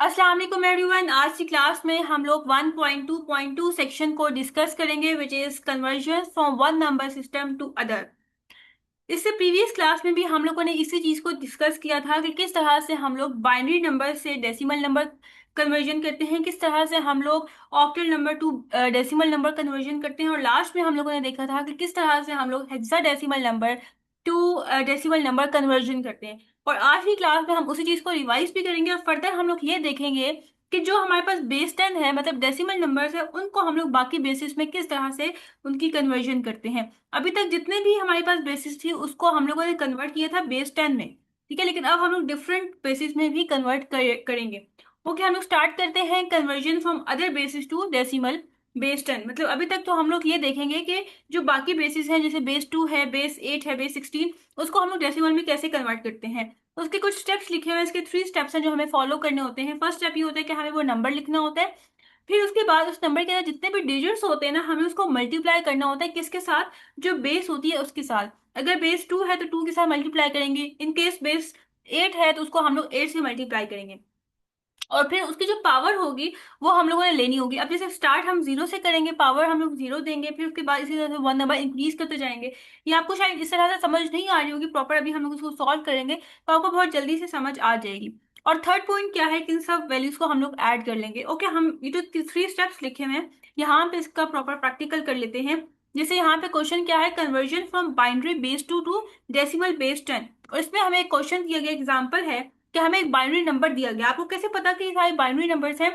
अस्सलाम वालेकुम एवरीवन। आज की क्लास में हम लोग 1.2.2 सेक्शन को डिस्कस करेंगे which is conversion from one number system to other. इससे प्रीवियस क्लास में भी हम लोगों ने इसी चीज को डिस्कस किया था कि किस तरह से हम लोग बाइनरी नंबर से डेसिमल नंबर कन्वर्जन करते हैं, किस तरह से हम लोग octal number two decimal number conversion करते हैं, और लास्ट में हम लोगों ने देखा था कि किस तरह से हम लोग hexadecimal number two decimal number conversion करते हैं। और आज की क्लास में हम उसी चीज को रिवाइज भी करेंगे और फर्दर हम लोग ये देखेंगे कि जो हमारे पास बेस 10 है, मतलब डेसिमल नंबर्स है, उनको हम लोग बाकी बेसिस में किस तरह से उनकी कन्वर्जन करते हैं। अभी तक जितने भी हमारे पास बेसिस थी उसको हम लोगों ने कन्वर्ट किया था बेस 10 में, ठीक है, लेकिन अब हम लोग डिफरेंट बेसिस में भी करेंगे। ओके, हम लोग स्टार्ट करते हैं conversion from other basis to decimal base 10। मतलब अभी तक तो हम लोग ये देखेंगे कि जो बाकी बेसिस हैं, जैसे बेस 2 है, बेस 8 है, बेस 16, उसको हम लोग डेसिमल में कैसे कन्वर्ट करते हैं। उसके कुछ स्टेप्स लिखे हुए हैं, इसके 3 स्टेप्स हैं जो हमें फॉलो करने होते हैं। फर्स्ट स्टेप ये होता है कि हमें वो नंबर लिखना होता है। फिर उसके बाद उस नंबर के अंदर जितने भी डिजिट्स होते हैं ना, हमें उसको मल्टीप्लाई करना होता है किसके साथ, जो बेस होती है उसके साथ। अगर बेस 2 है तो 2 के साथ मल्टीप्लाई करेंगे, इन केस बेस 8 है तो उसको हम लोग 8 से मल्टीप्लाई करेंगे। और फिर उसकी जो पावर होगी वो हम लोगों ने लेनी होगी। अब जैसे स्टार्ट हम जीरो से करेंगे, पावर हम लोग जीरो देंगे, फिर उसके बाद इसी तरह से वन नंबर इंक्रीज करते जाएंगे। ये आपको शायद इस तरह से समझ नहीं आ रही होगी प्रॉपर, अभी हम लोग उसको सॉल्व करेंगे तो आपको बहुत जल्दी से समझ आ जाएगी। और थर्ड पॉइंट क्या है कि इन सब वैल्यूज को हम लोग ऐड कर लेंगे। ओके, हम ये जो 3 स्टेप्स लिखे हुए हैं यहाँ पे इसका प्रॉपर प्रैक्टिकल कर लेते हैं। जैसे यहाँ पे क्वेश्चन क्या है, conversion from binary base to decimal base 10। और इसमें हमें एक क्वेश्चन दिया गया, एग्जाम्पल है कि हमें एक बाइनरी नंबर दिया गया। आपको कैसे पता कि ये सारे बाइनरी नंबर्स हैं?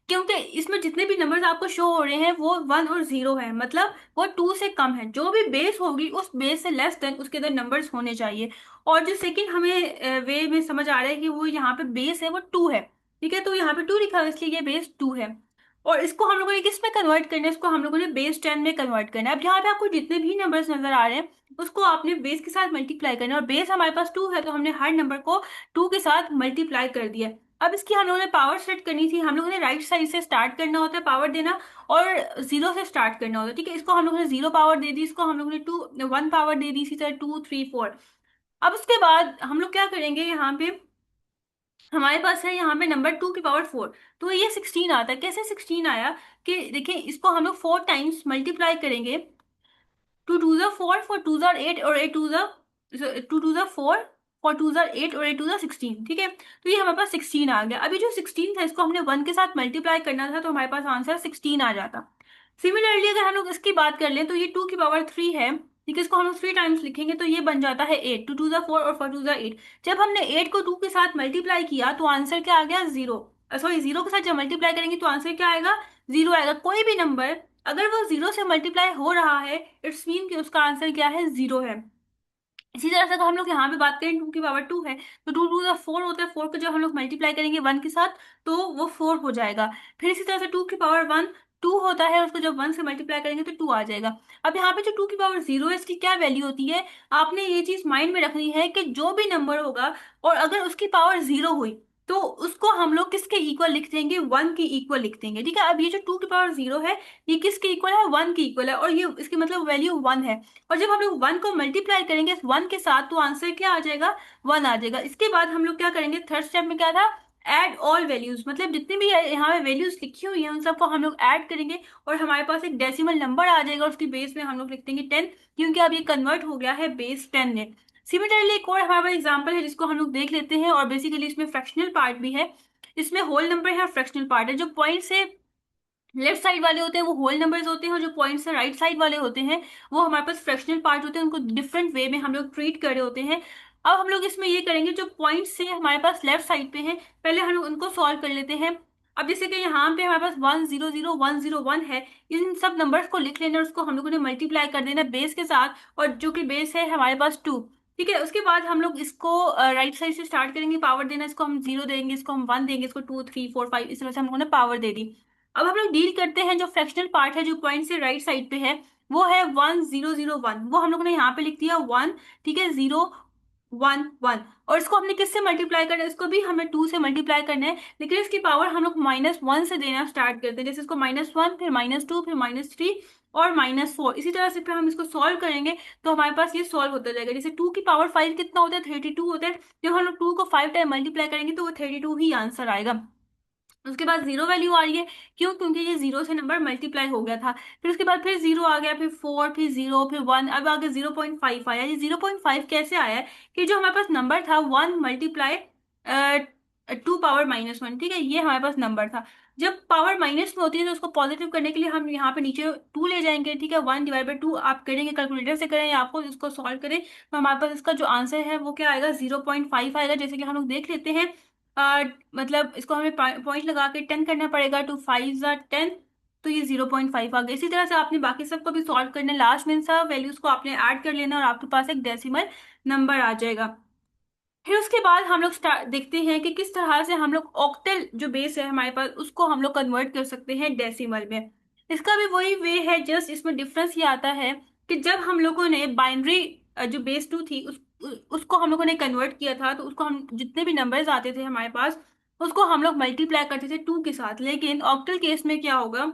क्योंकि इसमें जितने भी नंबर्स आपको शो हो रहे हैं वो 1 और 0 है, मतलब वो 2 से कम है। जो भी बेस होगी उस बेस से लेस देन उसके अंदर नंबर्स होने चाहिए। और जो सेकंड हमें वे में समझ आ रहा है कि वो यहाँ पे बेस है वो 2 है, ठीक है, तो यहाँ पे 2 लिखा है इसलिए ये बेस 2 है। और इसको हम लोगों ने किस में कन्वर्ट करना है, इसको हम लोगों ने बेस 10 में कन्वर्ट करना है। अब यहाँ पे आपको जितने भी नंबर्स नजर आ रहे हैं उसको आपने बेस के साथ मल्टीप्लाई करना है, और बेस हमारे पास 2 है तो हमने हर नंबर को 2 के साथ मल्टीप्लाई कर दिया। अब इसकी हम लोगों ने पावर सेट करनी थी, हम लोगों ने राइट साइड से स्टार्ट करना होता है पावर देना, और जीरो से स्टार्ट करना होता है, ठीक है। इसको हम लोगों ने जीरो पावर दे दी, इसको हम लोगों ने टू वन पावर दे दी, इसी तरह 2 3 4। अब उसके बाद हम लोग क्या करेंगे, यहाँ पे हमारे पास है यहाँ पे नंबर 2 की पावर 4, तो ये 16 आता है। कैसे 16 आया कि देखिए, इसको हम लोग 4 टाइम्स मल्टीप्लाई करेंगे। 2 2 4, 4 2 8, और 8 2 2 4, 4 2 8, और 8 2 16, ठीक है। तो ये हमारे पास 16 आ गया। अभी जो 16 था इसको हमने 1 के साथ मल्टीप्लाई करना था तो हमारे पास आंसर 16 आ जाता। सिमिलरली अगर हम लोग इसकी बात कर लें तो ये 2 की पावर 3 है, ठीक है, इसको हम लोग 3 टाइम्स लिखेंगे तो ये बन जाता है 8। 2 2 4 और 4 2 8। जब हमने 8 को 2 के साथ मल्टीप्लाई किया तो आंसर क्या आ गया, 0। सॉरी, 0 के साथ जब मल्टीप्लाई करेंगे तो आंसर क्या आएगा, 0 आएगा। कोई भी नंबर अगर वो 0 से मल्टीप्लाई हो रहा है, इट्स मीन कि उसका आंसर क्या है, 0 है। इसी तरह से अगर हम लोग यहाँ पे बात करें 2 की पावर 2 है तो 2 2 4 होता है, 4 को जब हम लोग मल्टीप्लाई करेंगे 1 के साथ तो वो 4 हो जाएगा। फिर इसी तरह से 2 की पावर 1 2 होता है, उसको जब 1 से मल्टीप्लाई करेंगे तो 2 आ जाएगा। अब यहाँ पे जो 2 की पावर 0 है इसकी क्या वैल्यू होती है, आपने ये चीज माइंड में रखनी है कि जो भी नंबर होगा और अगर उसकी पावर 0 हुई तो उसको हम लोग किसके इक्वल लिख देंगे, 1 के इक्वल लिख देंगे, ठीक है। अब ये जो 2 की पावर 0 है ये किसके इक्वल है, 1 के इक्वल है, और ये इसकी मतलब वैल्यू 1 है। और जब हम लोग 1 को मल्टीप्लाई करेंगे 1 के साथ तो आंसर क्या आ जाएगा, 1 आ जाएगा। इसके बाद हम लोग क्या करेंगे, थर्ड स्टेप में क्या था, ऐड ऑल वैल्यूज, मतलब जितनी भी यहाँ पे वैल्यूज लिखी हुई है उन सबको हम लोग ऐड करेंगे और हमारे पास एक डेसिमल नंबर आ जाएगा। उसकी बेस में हम लोग लिख देंगे 10, क्योंकि अब ये कन्वर्ट हो गया है बेस 10 में। सिमिलरली एक और हमारे पास एग्जाम्पल है जिसको हम लोग देख लेते हैं, और बेसिकली इसमें फ्रैक्शनल पार्ट भी है। इसमें होल नंबर है और फ्रैक्शनल पार्ट है। जो पॉइंट से लेफ्ट साइड वाले होते हैं वो होल नंबर्स होते हैं, और जो पॉइंट से राइट साइड वाले होते हैं वो हमारे पास फ्रैक्शनल पार्ट होते हैं। उनको डिफरेंट वे में हम लोग ट्रीट कर रहे होते हैं। अब हम लोग इसमें ये करेंगे, जो पॉइंट से हमारे पास लेफ्ट साइड पे हैं पहले हम लोग उनको सॉल्व कर लेते हैं। अब जैसे कि यहाँ पे हमारे पास 1 0 0 1 0 1 है, इन सब नंबर्स को लिख लेना और उसको हम लोगों ने मल्टीप्लाई कर देना बेस के साथ, और जो कि बेस है हमारे पास 2, ठीक है। उसके बाद हम लोग इसको राइट साइड से स्टार्ट करेंगे पावर देना, इसको हम 0 देंगे, इसको हम 1 देंगे, इसको 2 3 4 5, इस तरह से हम लोगों ने पावर दे दी। अब हम लोग डील करते हैं जो फ्रैक्शनल पार्ट है, जो पॉइंट से राइट साइड पे है, वो है 1 0 0 1, वो हम लोगों ने यहाँ पे लिख दिया 1, ठीक है, 0 वन वन। और इसको हमने किससे मल्टीप्लाई करना है, इसको भी हमें टू से मल्टीप्लाई करना है, लेकिन इसकी पावर हम लोग -1 से देना स्टार्ट करते हैं। जैसे इसको -1, फिर -2, फिर -3 और -4, इसी तरह से फिर हम इसको सॉल्व करेंगे तो हमारे पास ये सॉल्व होता जाएगा। जैसे 2 की पावर 5 कितना होता है, 32 होता है। जब हम लोग 2 को 5 टाइम मल्टीप्लाई करेंगे तो वो 32 ही आंसर आएगा। उसके बाद जीरो वैल्यू आ रही है, क्यों? क्योंकि ये जीरो से नंबर मल्टीप्लाई हो गया था। फिर उसके बाद फिर जीरो आ गया, फिर फोर, फिर जीरो, फिर वन, अब आगे 0.5 आया। ये 0.5 कैसे आया है कि जो हमारे पास नंबर था 1 × 2 पावर -1, ठीक है, ये हमारे पास नंबर था। जब पावर माइनस में होती है तो उसको पॉजिटिव करने के लिए हम यहाँ पे नीचे 2 ले जाएंगे, ठीक है। 1/2 आप करेंगे, कैलकुलेटर से करें या आपको इसको सॉल्व करें, तो हमारे पास इसका जो आंसर है वो क्या आएगा, 0.5 आएगा। जैसे कि हम लोग देख लेते हैं, मतलब इसको हमें पॉइंट लगा के 10 करना पड़ेगा, 2 5 × 10, तो ये 0.5 आ गया। इसी तरह से आपने बाकी सबको भी सॉल्व करना है, लास्ट में इन सब वैल्यूज को आपने ऐड कर लेना और आपके पास एक डेसिमल नंबर आ जाएगा। फिर उसके बाद हम लोग स्टार्ट देखते हैं कि किस तरह से हम लोग ऑक्टल जो बेस है हमारे पास उसको हम लोग कन्वर्ट कर सकते हैं डेसिमल में। इसका भी वही वे है, जस्ट इसमें डिफरेंस ये आता है कि जब हम लोगों ने बाइनरी जो बेस 2 थी उसको हम लोगों ने कन्वर्ट किया था, तो उसको हम जितने भी नंबर्स आते थे हमारे पास उसको हम लोग मल्टीप्लाई करते थे 2 के साथ। लेकिन ऑक्टल केस में क्या होगा,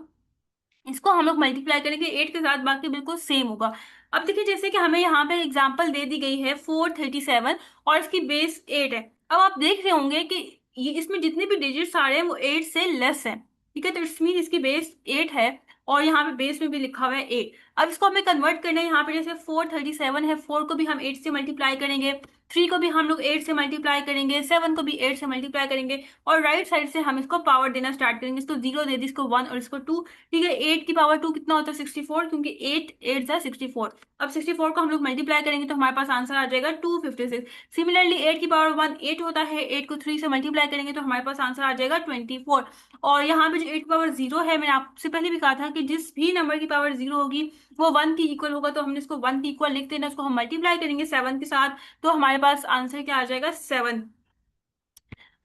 इसको हम लोग मल्टीप्लाई करेंगे 8 के साथ, बाकी बिल्कुल सेम होगा। अब देखिए, जैसे कि हमें यहाँ पे एग्जांपल दे दी गई है 437 और इसकी बेस 8 है। अब आप देख रहे होंगे कि ये इसमें जितने भी डिजिट्स आ रहे हैं वो 8 से लेस है, ठीक है। तो इट्स मीन इसकी बेस 8 है और यहाँ पे बेस में भी लिखा हुआ है 8। अब इसको हमें कन्वर्ट करना है, यहाँ पे जैसे 437 है, 4 को भी हम 8 से मल्टीप्लाई करेंगे, 3 को भी हम लोग 8 से मल्टीप्लाई करेंगे, 7 को भी 8 से मल्टीप्लाई करेंगे, और राइट साइड से हम इसको पावर देना स्टार्ट करेंगे। इसको 0 दे दी, इसको 1 और इसको 2, ठीक है। 8 की पावर 2 कितना होता है, 64, क्योंकि 8 8 जा 64। अब 64 को हम लोग मल्टीप्लाई करेंगे तो हमारे पास आंसर आ जाएगा 256। सिमिलरली 8 की पावर 1 8 होता है, 8 को 3 से मल्टीप्लाई करेंगे तो हमारे पास आंसर आ जाएगा 24। और यहाँ पे जो 8 की पावर 0 है, मैंने आपसे पहले भी कहा था कि जिस भी नंबर की पावर 0 होगी वो 1 की इक्वल होगा, तो हमने इसको 1 की इक्वल लिख देना, उसको हम मल्टीप्लाई करेंगे 7 के साथ, तो हमारे पास आंसर क्या आ जाएगा, 7।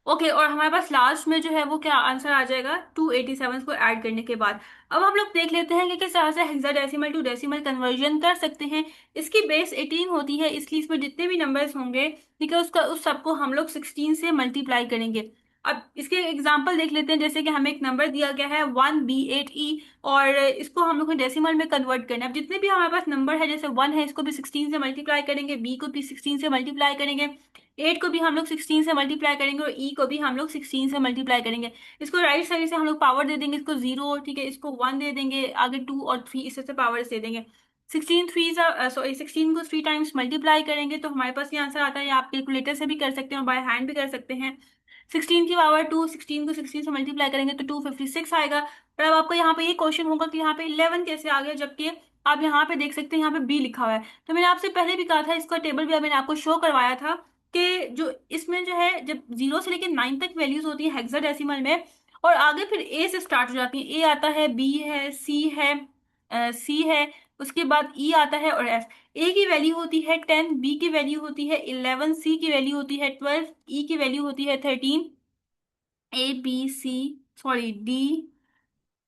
ओके, और हमारे पास लास्ट में जो है वो क्या आंसर आ जाएगा, 287 को ऐड करने के बाद। अब हम लोग देख लेते हैं कि किस तरह से हेक्साडेसिमल टू डेसिमल कन्वर्जन कर सकते हैं। इसकी बेस 18 होती है, इसलिए इसमें जितने भी नंबर्स होंगे, ठीक है, उसका उस सबको हम लोग 16 से मल्टीप्लाई करेंगे। अब इसके एग्जाम्पल देख लेते हैं, जैसे कि हमें एक नंबर दिया गया है 1B8E और इसको हम लोग को डेसिमल में कन्वर्ट करना है। अब जितने भी हमारे पास नंबर है, जैसे 1 है, इसको भी 16 से मल्टीप्लाई करेंगे, बी को भी 16 से मल्टीप्लाई करेंगे, 8 को भी हम लोग 16 से मल्टीप्लाई करेंगे और ई को भी हम लोग 16 से मल्टीप्लाई करेंगे। इसको राइट साइड से हम लोग पावर दे देंगे, इसको 0, ठीक है, इसको 1 दे देंगे, आगे 2 और 3 इस तरह से पावर दे देंगे। 16 को 3 टाइम्स मल्टीप्लाई करेंगे तो हमारे पास ये आंसर आता है। आप कैलकुलेटर से भी कर सकते हैं और बाय हैंड भी कर सकते हैं। 16 की पावर 2, 16 को 16 से मल्टीप्लाई करेंगे तो 256 आएगा। पर अब आपको यहाँ पे ये क्वेश्चन होगा कि यहाँ पे 11 कैसे आ गया, जबकि आप यहाँ पे देख सकते हैं यहाँ पे बी लिखा हुआ है। तो मैंने आपसे पहले भी कहा था, इसका टेबल भी मैंने आपको शो करवाया था कि जो इसमें जो है, जब 0 से लेकर 9 तक वैल्यूज होती है हेक्साडेसिमल में, और आगे फिर ए से स्टार्ट हो जाती है, ए आता है, बी है, सी है, उसके बाद ई आता है और एफ। ए की वैल्यू होती है 10, बी की वैल्यू होती है 11, सी की वैल्यू होती है 12, ई की वैल्यू होती है 13, डी,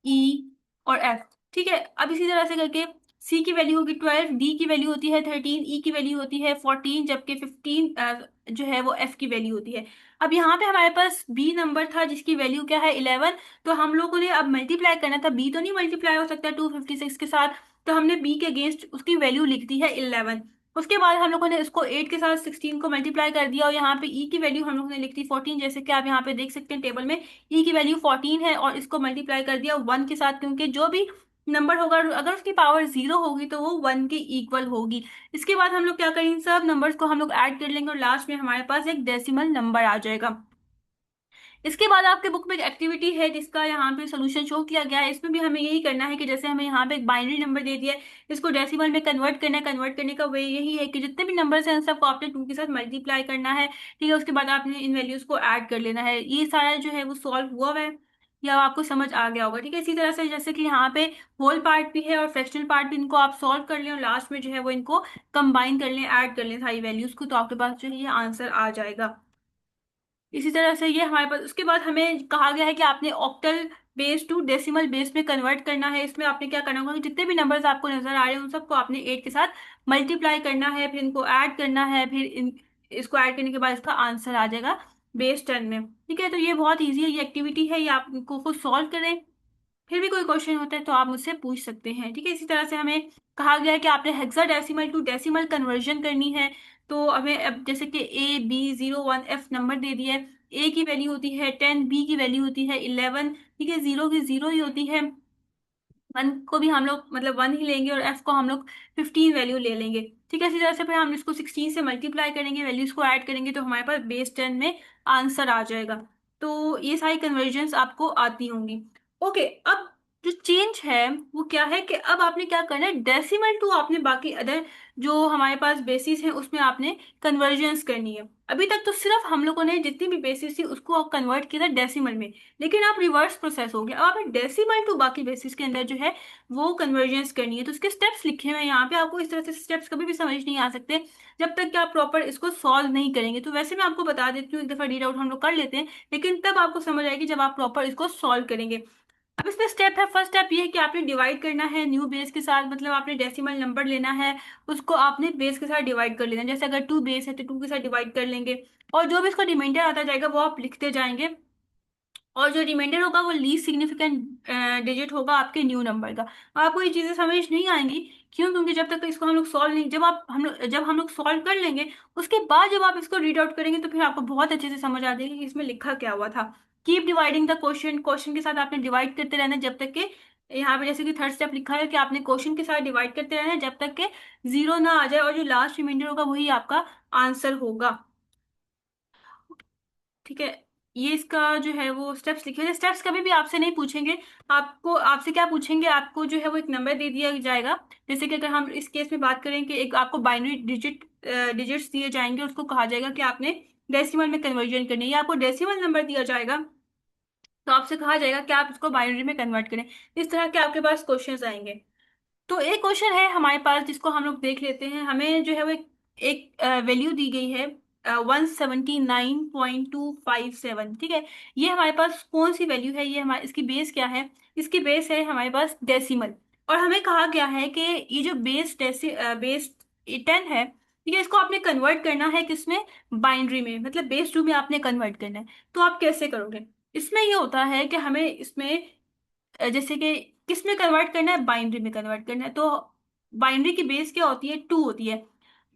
ई और एफ, ठीक है। अब इसी तरह से करके सी की वैल्यू होगी 12, डी की वैल्यू होती है 13, ई की वैल्यू होती है 14, जबकि 15 जो है वो एफ की वैल्यू होती है। अब यहाँ पे हमारे पास बी नंबर था जिसकी वैल्यू क्या है, 11। तो हम लोगों ने अब मल्टीप्लाई करना था, बी तो नहीं मल्टीप्लाई हो सकता 256 के साथ, तो हमने बी के अगेंस्ट उसकी वैल्यू लिख दी है 11। उसके बाद हम लोगों ने इसको 8 के साथ 16 को मल्टीप्लाई कर दिया और यहाँ पे ई की वैल्यू हम लोगों ने लिख दी 14, जैसे कि आप यहाँ पे देख सकते हैं टेबल में ई की वैल्यू 14 है, और इसको मल्टीप्लाई कर दिया 1 के साथ, क्योंकि जो भी नंबर होगा अगर उसकी पावर 0 होगी तो वो 1 के इक्वल होगी। इसके बाद हम लोग क्या करेंगे, सब नंबर्स को हम लोग ऐड कर लेंगे और लास्ट में हमारे पास एक डेसिमल नंबर आ जाएगा। इसके बाद आपके बुक में एक एक्टिविटी है जिसका यहाँ पे सोल्यूशन शो किया गया है। इसमें भी हमें यही करना है कि जैसे हमें यहाँ पे एक बाइनरी नंबर दे दिया है, इसको डेसिमल में कन्वर्ट करना है। कन्वर्ट करने का वे यही है कि जितने भी नंबर्स हैं उन सबको आपने 2 के साथ मल्टीप्लाई करना है, ठीक है। उसके बाद आपने इन वैल्यूज को ऐड कर लेना है। ये सारा जो है वो सॉल्व हुआ है या आपको समझ आ गया होगा, ठीक है। इसी तरह से जैसे कि यहाँ पे होल पार्ट भी है और फ्रैक्शनल पार्ट भी, इनको आप सॉल्व कर लें और लास्ट में जो है वो इनको कंबाइन कर लें, ऐड कर लें सारी वैल्यूज को, तो आपके पास जो है ये आंसर आ जाएगा। इसी तरह से ये हमारे पास, उसके बाद हमें कहा गया है कि आपने octal base to decimal base में कन्वर्ट करना है। इसमें आपने क्या करना होगा कि जितने भी नंबर्स आपको नजर आ रहे हैं उन सबको आपने 8 के साथ मल्टीप्लाई करना है, फिर इनको ऐड करना है, फिर इसको ऐड करने के बाद इसका आंसर आ जाएगा बेस 10 में। ठीक है, तो ये बहुत ईजी है, ये एक्टिविटी है, ये आपको खुद सॉल्व करें। फिर भी कोई क्वेश्चन होता है तो आप मुझसे पूछ सकते हैं। ठीक है, इसी तरह से हमें कहा गया है कि आपने हेक्साडेसिमल टू डेसिमल कन्वर्जन करनी है। तो हमें अब जैसे कि A B 0 1 F नंबर दे दिया है। ए की वैल्यू होती है 10, बी की वैल्यू होती है 11। ठीक है, जीरो की जीरो ही होती है। वन को भी हम लोग मतलब वन ही लेंगे और एफ को हम लोग 15 वैल्यू ले लेंगे। ठीक है, इसी तरह से फिर हम इसको 16 से मल्टीप्लाई करेंगे, वैल्यूज को ऐड करेंगे तो हमारे पास बेस 10 में आंसर आ जाएगा। तो ये सारी कन्वर्जन्स आपको आती होंगी। ओके, अब जो चेंज है वो क्या है कि अब आपने क्या करना है, डेसिमल टू आपने बाकी अदर जो हमारे पास बेसिस है उसमें आपने कन्वर्जन्स करनी है। अभी तक तो सिर्फ हम लोगों ने जितनी भी बेसिस थी उसको कन्वर्ट किया था डेसिमल में, लेकिन आप रिवर्स प्रोसेस हो गया, अब आपने डेसिमल टू बाकी बेसिस के अंदर जो है वो कन्वर्जेंस करनी है। तो उसके स्टेप्स लिखे हुए हैं यहाँ पे, आपको इस तरह से स्टेप्स कभी भी समझ नहीं आ सकते जब तक कि आप प्रॉपर इसको सॉल्व नहीं करेंगे। तो वैसे मैं आपको बता देती हूँ, एक दफा रीड आउट हम लोग कर लेते हैं, लेकिन तब आपको समझ आएगी जब आप प्रॉपर इसको सॉल्व करेंगे। अब इसमें स्टेप है, फर्स्ट स्टेप ये है कि आपने डिवाइड करना है न्यू बेस के साथ, मतलब आपने डेसिमल नंबर लेना है, उसको आपने बेस के साथ डिवाइड कर लेना है। जैसे अगर 2 बेस है तो 2 के साथ डिवाइड कर लेंगे, और जो भी इसका रिमाइंडर आता जाएगा वो आप लिखते जाएंगे, और जो रिमाइंडर होगा वो लीस्ट सिग्निफिकेंट डिजिट होगा आपके न्यू नंबर का। आपको ये चीजें समझ नहीं आएंगी, क्यों? क्योंकि जब तक इसको हम लोग सॉल्व नहीं, जब हम लोग सॉल्व कर लेंगे उसके बाद जब आप इसको रीड आउट करेंगे तो फिर आपको बहुत अच्छे से समझ आ जाएगी कि इसमें लिखा क्या हुआ था। Keep dividing the question, question के साथ आपने डिवाइड करते रहना है जब तक के, यहाँ पे जैसे कि थर्ड स्टेप लिखा है कि आपने क्वेश्चन के साथ डिवाइड करते रहना है जब तक के जीरो ना आ जाए, और जो लास्ट रिमाइंडर होगा वही आपका आंसर होगा। ठीक है, ये इसका जो है वो स्टेप्स लिखे हुए, स्टेप्स कभी भी आपसे नहीं पूछेंगे। आपको आपसे क्या पूछेंगे, आपको जो है वो एक नंबर दे दिया जाएगा। जैसे कि अगर हम इस केस में बात करें कि एक आपको बाइनरी डिजिट्स दिए जाएंगे, उसको कहा जाएगा कि आपने डेसिमल में कन्वर्जन करनी है, या आपको डेसिमल नंबर दिया जाएगा तो आपसे कहा जाएगा कि आप इसको बाइनरी में कन्वर्ट करें। इस तरह के आपके पास क्वेश्चंस आएंगे। तो एक क्वेश्चन है हमारे पास जिसको हम लोग देख लेते हैं। हमें जो है वो एक वैल्यू दी गई है 179.257। ठीक है, ये हमारे पास कौन सी वैल्यू है, ये हमारे इसकी बेस क्या है? इसकी बेस है हमारे पास डेसिमल, और हमें कहा गया है कि ये जो बेस 10 है, ठीक है, इसको आपने कन्वर्ट करना है किसमें? बाइनरी में, मतलब बेस 2 में आपने कन्वर्ट करना है। तो आप कैसे करोगे? इसमें ये होता है कि हमें इसमें जैसे कि किस में कन्वर्ट करना है? बाइनरी में कन्वर्ट करना है। तो बाइनरी की बेस क्या होती है? 2 होती है।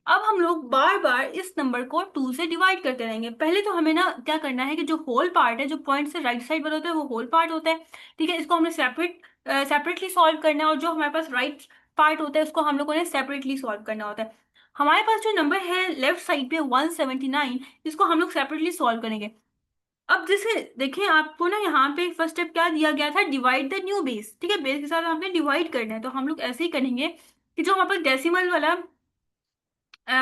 अब हम लोग बार बार इस नंबर को 2 से डिवाइड करते रहेंगे। पहले तो हमें ना क्या करना है कि जो होल पार्ट है, जो पॉइंट से राइट साइड पर होता है वो होल पार्ट होता है। ठीक है, इसको हमने सेपरेटली सॉल्व करना है, और जो हमारे पास राइट पार्ट होता है उसको हम लोगों ने सेपरेटली सॉल्व करना होता है। हमारे पास जो नंबर है लेफ्ट साइड पे 179, इसको हम लोग सेपरेटली सॉल्व करेंगे। अब जैसे देखिए, आपको ना यहाँ पे फर्स्ट स्टेप क्या दिया गया था? Divide the new base. ठीक है, बेस के साथ आपने डिवाइड करना है, तो हम लोग ऐसे ही करेंगे कि जो हमारे पास डेसिमल वाला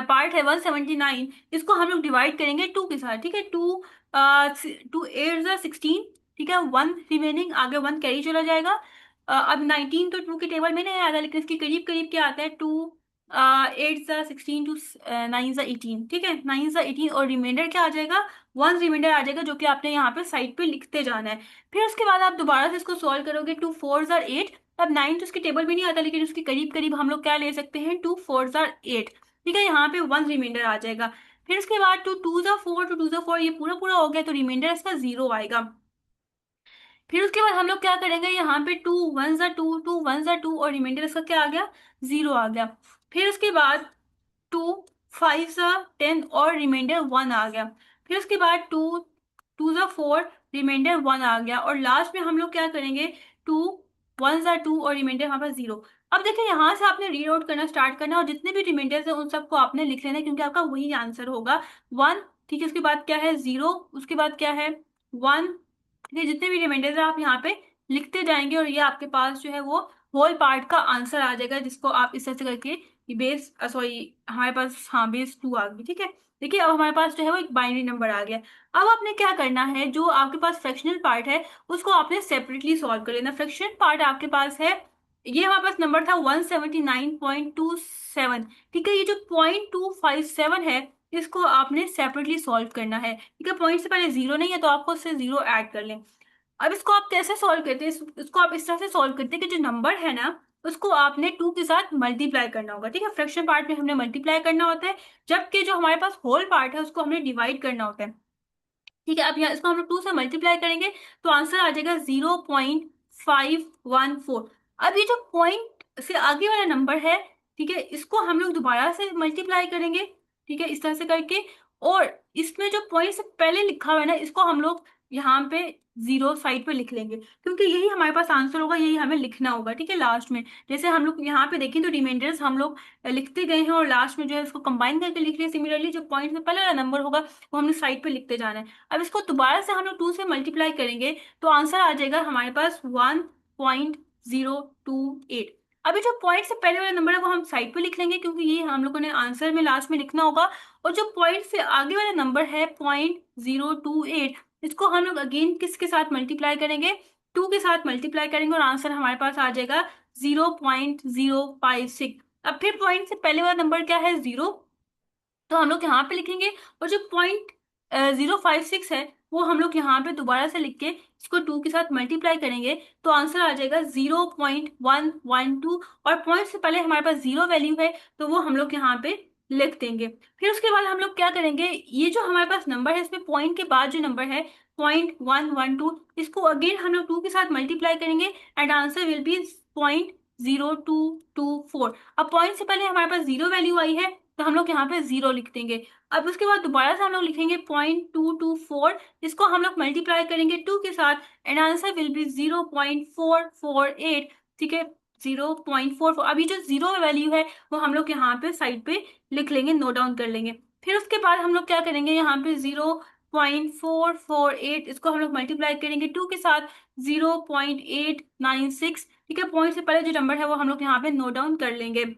पार्ट है 179, इसको हम लोग डिवाइड करेंगे 2 के साथ। ठीक है, 2 8 16। ठीक है, 1 रिमेनिंग, आगे 1 कैरी चला जाएगा। अब 19 तो 2 के टेबल में नहीं आता, लेकिन इसके करीब करीब क्या आता है? 2 8 16 टू 9 18। ठीक है, 9 18, और रिमाइंडर क्या आ जाएगा? 1 रिमाइंडर आ जाएगा, जो कि आपने यहाँ पे साइड पे लिखते जाना है। फिर उसके बाद आप दोबारा से इसको सॉल्व करोगे। 2 4 8। अब 9 तो उसके टेबल में नहीं आता, लेकिन उसके करीब करीब हम लोग क्या ले सकते हैं? 2 4 8। ठीक है, यहाँ पे 1 रिमाइंडर आ जाएगा। फिर उसके बाद 2 2 4, 2 2 4, ये पूरा पूरा हो गया, तो रिमाइंडर इसका 0 आएगा। फिर उसके बाद हम लोग क्या करेंगे? यहाँ पे 2 1 2, 2 1 2, और रिमाइंडर इसका क्या आ गया? 0 आ गया। फिर उसके बाद 2 5 10, और रिमाइंडर 1 आ गया। फिर उसके बाद 2 2 4, रिमाइंडर 1 आ गया, और लास्ट में हम लोग क्या करेंगे? 2 1 2, और रिमाइंडर हमारे पास 0। अब देखिए, यहाँ से आपने रीड आउट करना स्टार्ट करना, और जितने भी रिमाइंडर्स है उन सबको आपने लिख लेना है, क्योंकि आपका वही आंसर होगा 1। ठीक है, उसके बाद क्या है? 0। उसके बाद क्या है? 1। ठीक है, जितने भी रिमाइंडर्स है आप यहाँ पे लिखते जाएंगे, और ये आपके पास जो है वो होल पार्ट का आंसर आ जाएगा, जिसको आप इस तरह से करके बेस सॉरी हमारे पास, हाँ, बेस 2 आ गई। ठीक है, देखिए अब हमारे पास जो है वो एक बाइनरी नंबर आ गया। अब आपने क्या करना है, जो आपके पास फ्रैक्शनल पार्ट है उसको आपने सेपरेटली सॉल्व कर लेना। फ्रैक्शन पार्ट आपके पास है, ये हमारे पास नंबर था 179.27। ठीक है, ये जो 0.257 है, इसको आपने सेपरेटली सॉल्व करना है। ठीक है, पॉइंट से पहले 0 नहीं है तो आपको उससे 0 ऐड कर लें। अब इसको आप कैसे सॉल्व करते हैं? इसको आप इस तरह से सॉल्व करते हैं कि जो नंबर है ना, उसको आपने 2 के साथ मल्टीप्लाई करना होगा। ठीक है, फ्रैक्शन पार्ट में हमने मल्टीप्लाई करना होता है, जबकि जो हमारे पास होल पार्ट है उसको हमने डिवाइड करना होता है। ठीक है, अब यहाँ इसको हम लोग 2 से मल्टीप्लाई करेंगे तो आंसर आ जाएगा 0.514। अब ये जो पॉइंट से आगे वाला नंबर है, ठीक है, इसको हम लोग दोबारा से मल्टीप्लाई करेंगे, ठीक है, इस तरह से करके। और इसमें जो पॉइंट से पहले लिखा हुआ है ना, इसको हम लोग यहाँ पे जीरो साइड पे लिख लेंगे, क्योंकि यही हमारे पास आंसर होगा, यही हमें लिखना होगा। ठीक है, लास्ट में जैसे हम लोग यहाँ पे देखें तो रिमाइंडर्स हम लोग लिखते गए हैं और लास्ट में जो है इसको कंबाइन करके लिख रहे हैं। सिमिलरली जो पॉइंट में पहले वाला नंबर होगा वो हमने साइड पे लिखते जाना है। अब इसको दोबारा से हम लोग 2 से मल्टीप्लाई करेंगे तो आंसर आ जाएगा हमारे पास 1.028। अभी जो पॉइंट से पहले वाला नंबर है वो हम साइड पे लिख लेंगे, क्योंकि ये हम लोगों ने आंसर में लास्ट में लिखना होगा। और जो पॉइंट से आगे वाला नंबर है 0.028, इसको हम लोग अगेन किसके साथ मल्टीप्लाई करेंगे, 2 के साथ मल्टीप्लाई करेंगे और आंसर हमारे पास आ जाएगा 0.056। अब फिर पॉइंट से पहले वाला नंबर क्या है, 0, तो हम लोग यहाँ पे लिखेंगे। और जो पॉइंट 056 है वो हम लोग यहाँ पे दोबारा से लिख के इसको 2 के साथ मल्टीप्लाई करेंगे तो आंसर आ जाएगा 0.112। और पॉइंट से पहले हमारे पास 0 वैल्यू है तो वो हम लोग यहाँ पे लिख देंगे। फिर उसके बाद हम लोग क्या करेंगे, ये जो हमारे पास नंबर है इसमें पॉइंट के बाद जो नंबर है 0.112, इसको अगेन हम लोग 2 के साथ मल्टीप्लाई करेंगे एंड आंसर विल बी 0.0224। अब पॉइंट से पहले हमारे पास 0 वैल्यू आई है तो हम लोग यहाँ पे 0 लिख देंगे। अब उसके बाद दोबारा से हम लोग लिखेंगे 0.224, इसको हम लोग मल्टीप्लाई करेंगे 2 के साथ एंड आंसर विल बी 0.448। ठीक है, 0.44। अभी जो 0 वैल्यू है वो हम लोग यहाँ पे साइड पे लिख लेंगे, नोट डाउन कर लेंगे। फिर उसके बाद हम लोग क्या करेंगे, यहाँ पे 0.448 इसको हम लोग मल्टीप्लाई करेंगे 2 के साथ 0.896। ठीक है, पॉइंट से पहले जो नंबर है वो हम लोग यहाँ पे नोट डाउन कर लेंगे।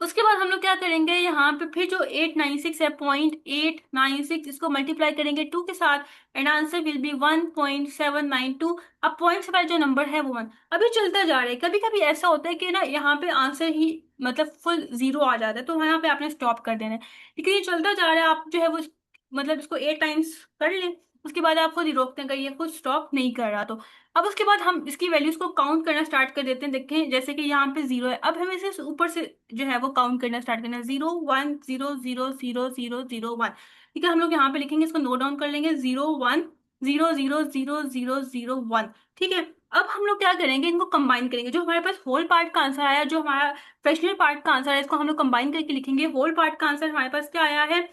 उसके बाद हम लोग क्या करेंगे, यहाँ पे फिर जो 896 है, 0.896, इसको मल्टीप्लाई करेंगे 2 के साथ एंड आंसर विल बी 1.792। अब पॉइंट से पहले जो नंबर है वो 1। अभी चलता जा रहा है, कभी कभी ऐसा होता है कि ना यहाँ पे आंसर ही मतलब फुल 0 आ जाता है, तो यहाँ पे आपने स्टॉप कर देना है। लेकिन ये चलता जा रहा है, आप जो है वो मतलब इसको 8 टाइम्स कर लें, उसके बाद आप खुद ही रोकते हैं, कहीं ये खुद स्टॉप नहीं कर रहा तो। अब उसके बाद हम इसकी वैल्यूज को काउंट करना स्टार्ट कर देते हैं। देखें जैसे कि यहाँ पे 0 है, अब हमें इसे ऊपर से जो है वो काउंट करना स्टार्ट करना है, 0 1 0 0 0 0 1। ठीक है, हम लोग यहाँ पे लिखेंगे, इसको नोट डाउन कर लेंगे, 0 1 0 0 0 0 1। ठीक है, अब हम लोग क्या करेंगे, इनको कंबाइन करेंगे। जो हमारे पास होल पार्ट का आंसर आया, जो हमारा फ्रैक्शनल पार्ट का आंसर है, इसको हम लोग कंबाइन करके लिखेंगे। होल पार्ट का आंसर हमारे पास क्या आया है,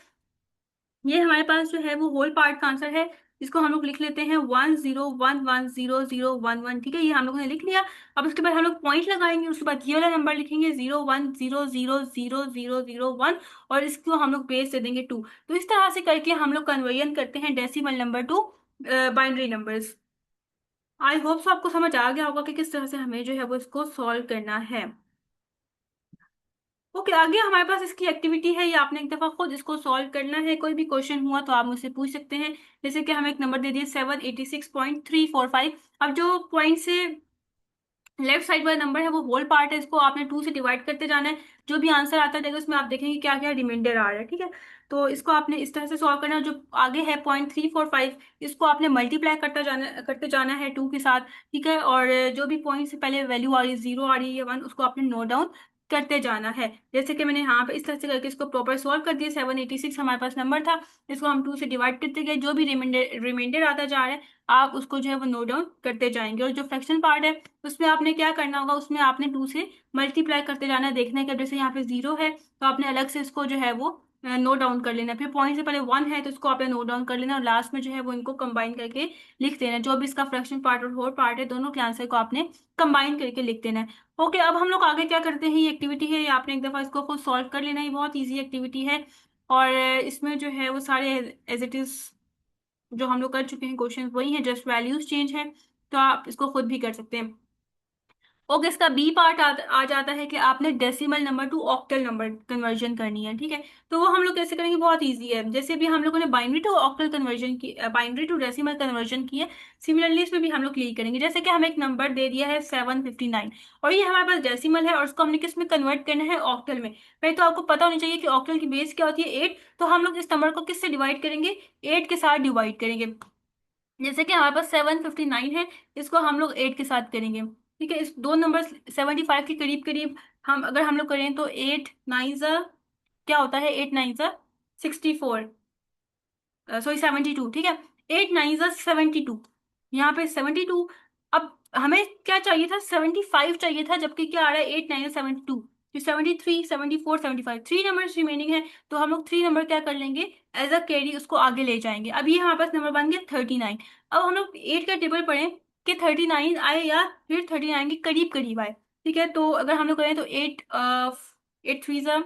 ये हमारे पास जो है वो होल पार्ट का आंसर है, इसको हम लोग लिख लेते हैं 1 0 1 1 0 0 1 1। ठीक है, ये हम लोगों ने लिख लिया। अब उसके बाद हम लोग पॉइंट लगाएंगे, उसके बाद ये वाला नंबर लिखेंगे 0 1 0 0 0 0 1 और इसको हम लोग बेस दे देंगे 2। तो इस तरह से करके हम लोग कन्वर्जन करते हैं decimal number two binary numbers. I hope so आपको समझ आ गया होगा कि किस तरह से हमें जो है वो इसको सॉल्व करना है। ओके, आगे हमारे पास इसकी एक्टिविटी है, ये आपने एक दफा खुद इसको सॉल्व करना है। कोई भी क्वेश्चन हुआ तो आप मुझसे पूछ सकते हैं। जैसे कि हमें एक नंबर दे दिया 786.345। अब जो पॉइंट से लेफ्ट साइड वाला नंबर है वो होल पार्ट है, इसको आपने 2 से डिवाइड करते जाना है। जो भी आंसर आता जाएगा उसमें आप देखेंगे क्या क्या रिमाइंडर आ रहा है। ठीक है, तो इसको आपने इस तरह से सॉल्व करना है। जो आगे है 0.345, इसको आपने मल्टीप्लाई करते जाना है 2 के साथ। ठीक है, और जो भी पॉइंट से पहले वैल्यू आ रही है, 0 आ रही है, 1, उसको आपने नोट डाउन करते जाना है। जैसे कि मैंने यहाँ पे इस तरह से करके इसको प्रॉपर सॉल्व कर दिया। 786 हमारे पास नंबर था, इसको हम 2 से डिवाइड करते गए, जो भी रिमाइंडर रिमाइंडर आता जा रहा है आप उसको जो है वो नोट डाउन करते जाएंगे। और जो फ्रैक्शन पार्ट है उसमें आपने क्या करना होगा, उसमें आपने 2 से मल्टीप्लाई करते जाना है। देखना है कि अब जैसे यहाँ पे 0 है तो आपने अलग से इसको जो है वो नोट डाउन कर लेना है। फिर पॉइंट से पहले 1 है तो इसको आपने नोट डाउन कर लेना और लास्ट में जो है वो इनको कंबाइन करके लिख देना है। जो भी इसका फ्रैक्शन पार्ट और होल पार्ट है दोनों के आंसर को आपने कंबाइन करके लिख देना है। ओके, अब हम लोग आगे क्या करते हैं, ये एक्टिविटी है, ये आपने एक दफा इसको खुद सॉल्व कर लेना है। ये बहुत ईजी एक्टिविटी है और इसमें जो है वो सारे एज इट इज जो हम लोग कर चुके हैं क्वेश्चन वही है, जस्ट वैल्यूज चेंज है, तो आप इसको खुद भी कर सकते हैं। ओके, इसका बी पार्ट आ जाता है कि आपने decimal number two octal number conversion करनी है। ठीक है, तो वो हम लोग कैसे करेंगे, बहुत इजी है। जैसे भी हम लोगों ने बाइनरी टू ऑक्टल कन्वर्जन की, बाइनरी टू डेसिमल कन्वर्जन की है, सिमिलरली इसमें भी हम लोग यही करेंगे। जैसे कि हमें एक नंबर दे दिया है 759 और ये हमारे पास डेसिमल है और उसको हमने किस में कन्वर्ट करना है, ऑक्टल में। पहले तो आपको पता होना चाहिए कि ऑक्टल की बेस क्या होती है, 8। तो हम लोग इस नंबर को किससे डिवाइड करेंगे, 8 के साथ डिवाइड करेंगे। जैसे कि हमारे पास 759 है, इसको हम लोग 8 के साथ करेंगे। ठीक है, इस दो नंबर 75 के करीब करीब हम अगर हम लोग करें तो 8 9 क्या होता है, 8 9 64, सॉरी 72, ठीक है। 8 9 72, यहाँ पे 72। अब हमें क्या चाहिए था, 75 चाहिए था, जबकि क्या आ रहा है 8 9 72, तो 73 74 75 थ्री नंबर रिमेनिंग है। तो हम लोग थ्री नंबर क्या कर लेंगे, एज अ कैरी उसको आगे ले जाएंगे। अब ये हमारे पास नंबर बन गया 39। अब हम लोग 8 का टेबल पढ़ें कि 39 आए या फिर 39 के करीब करीब आए। ठीक है, तो अगर हम लोग करें तो 8 8 3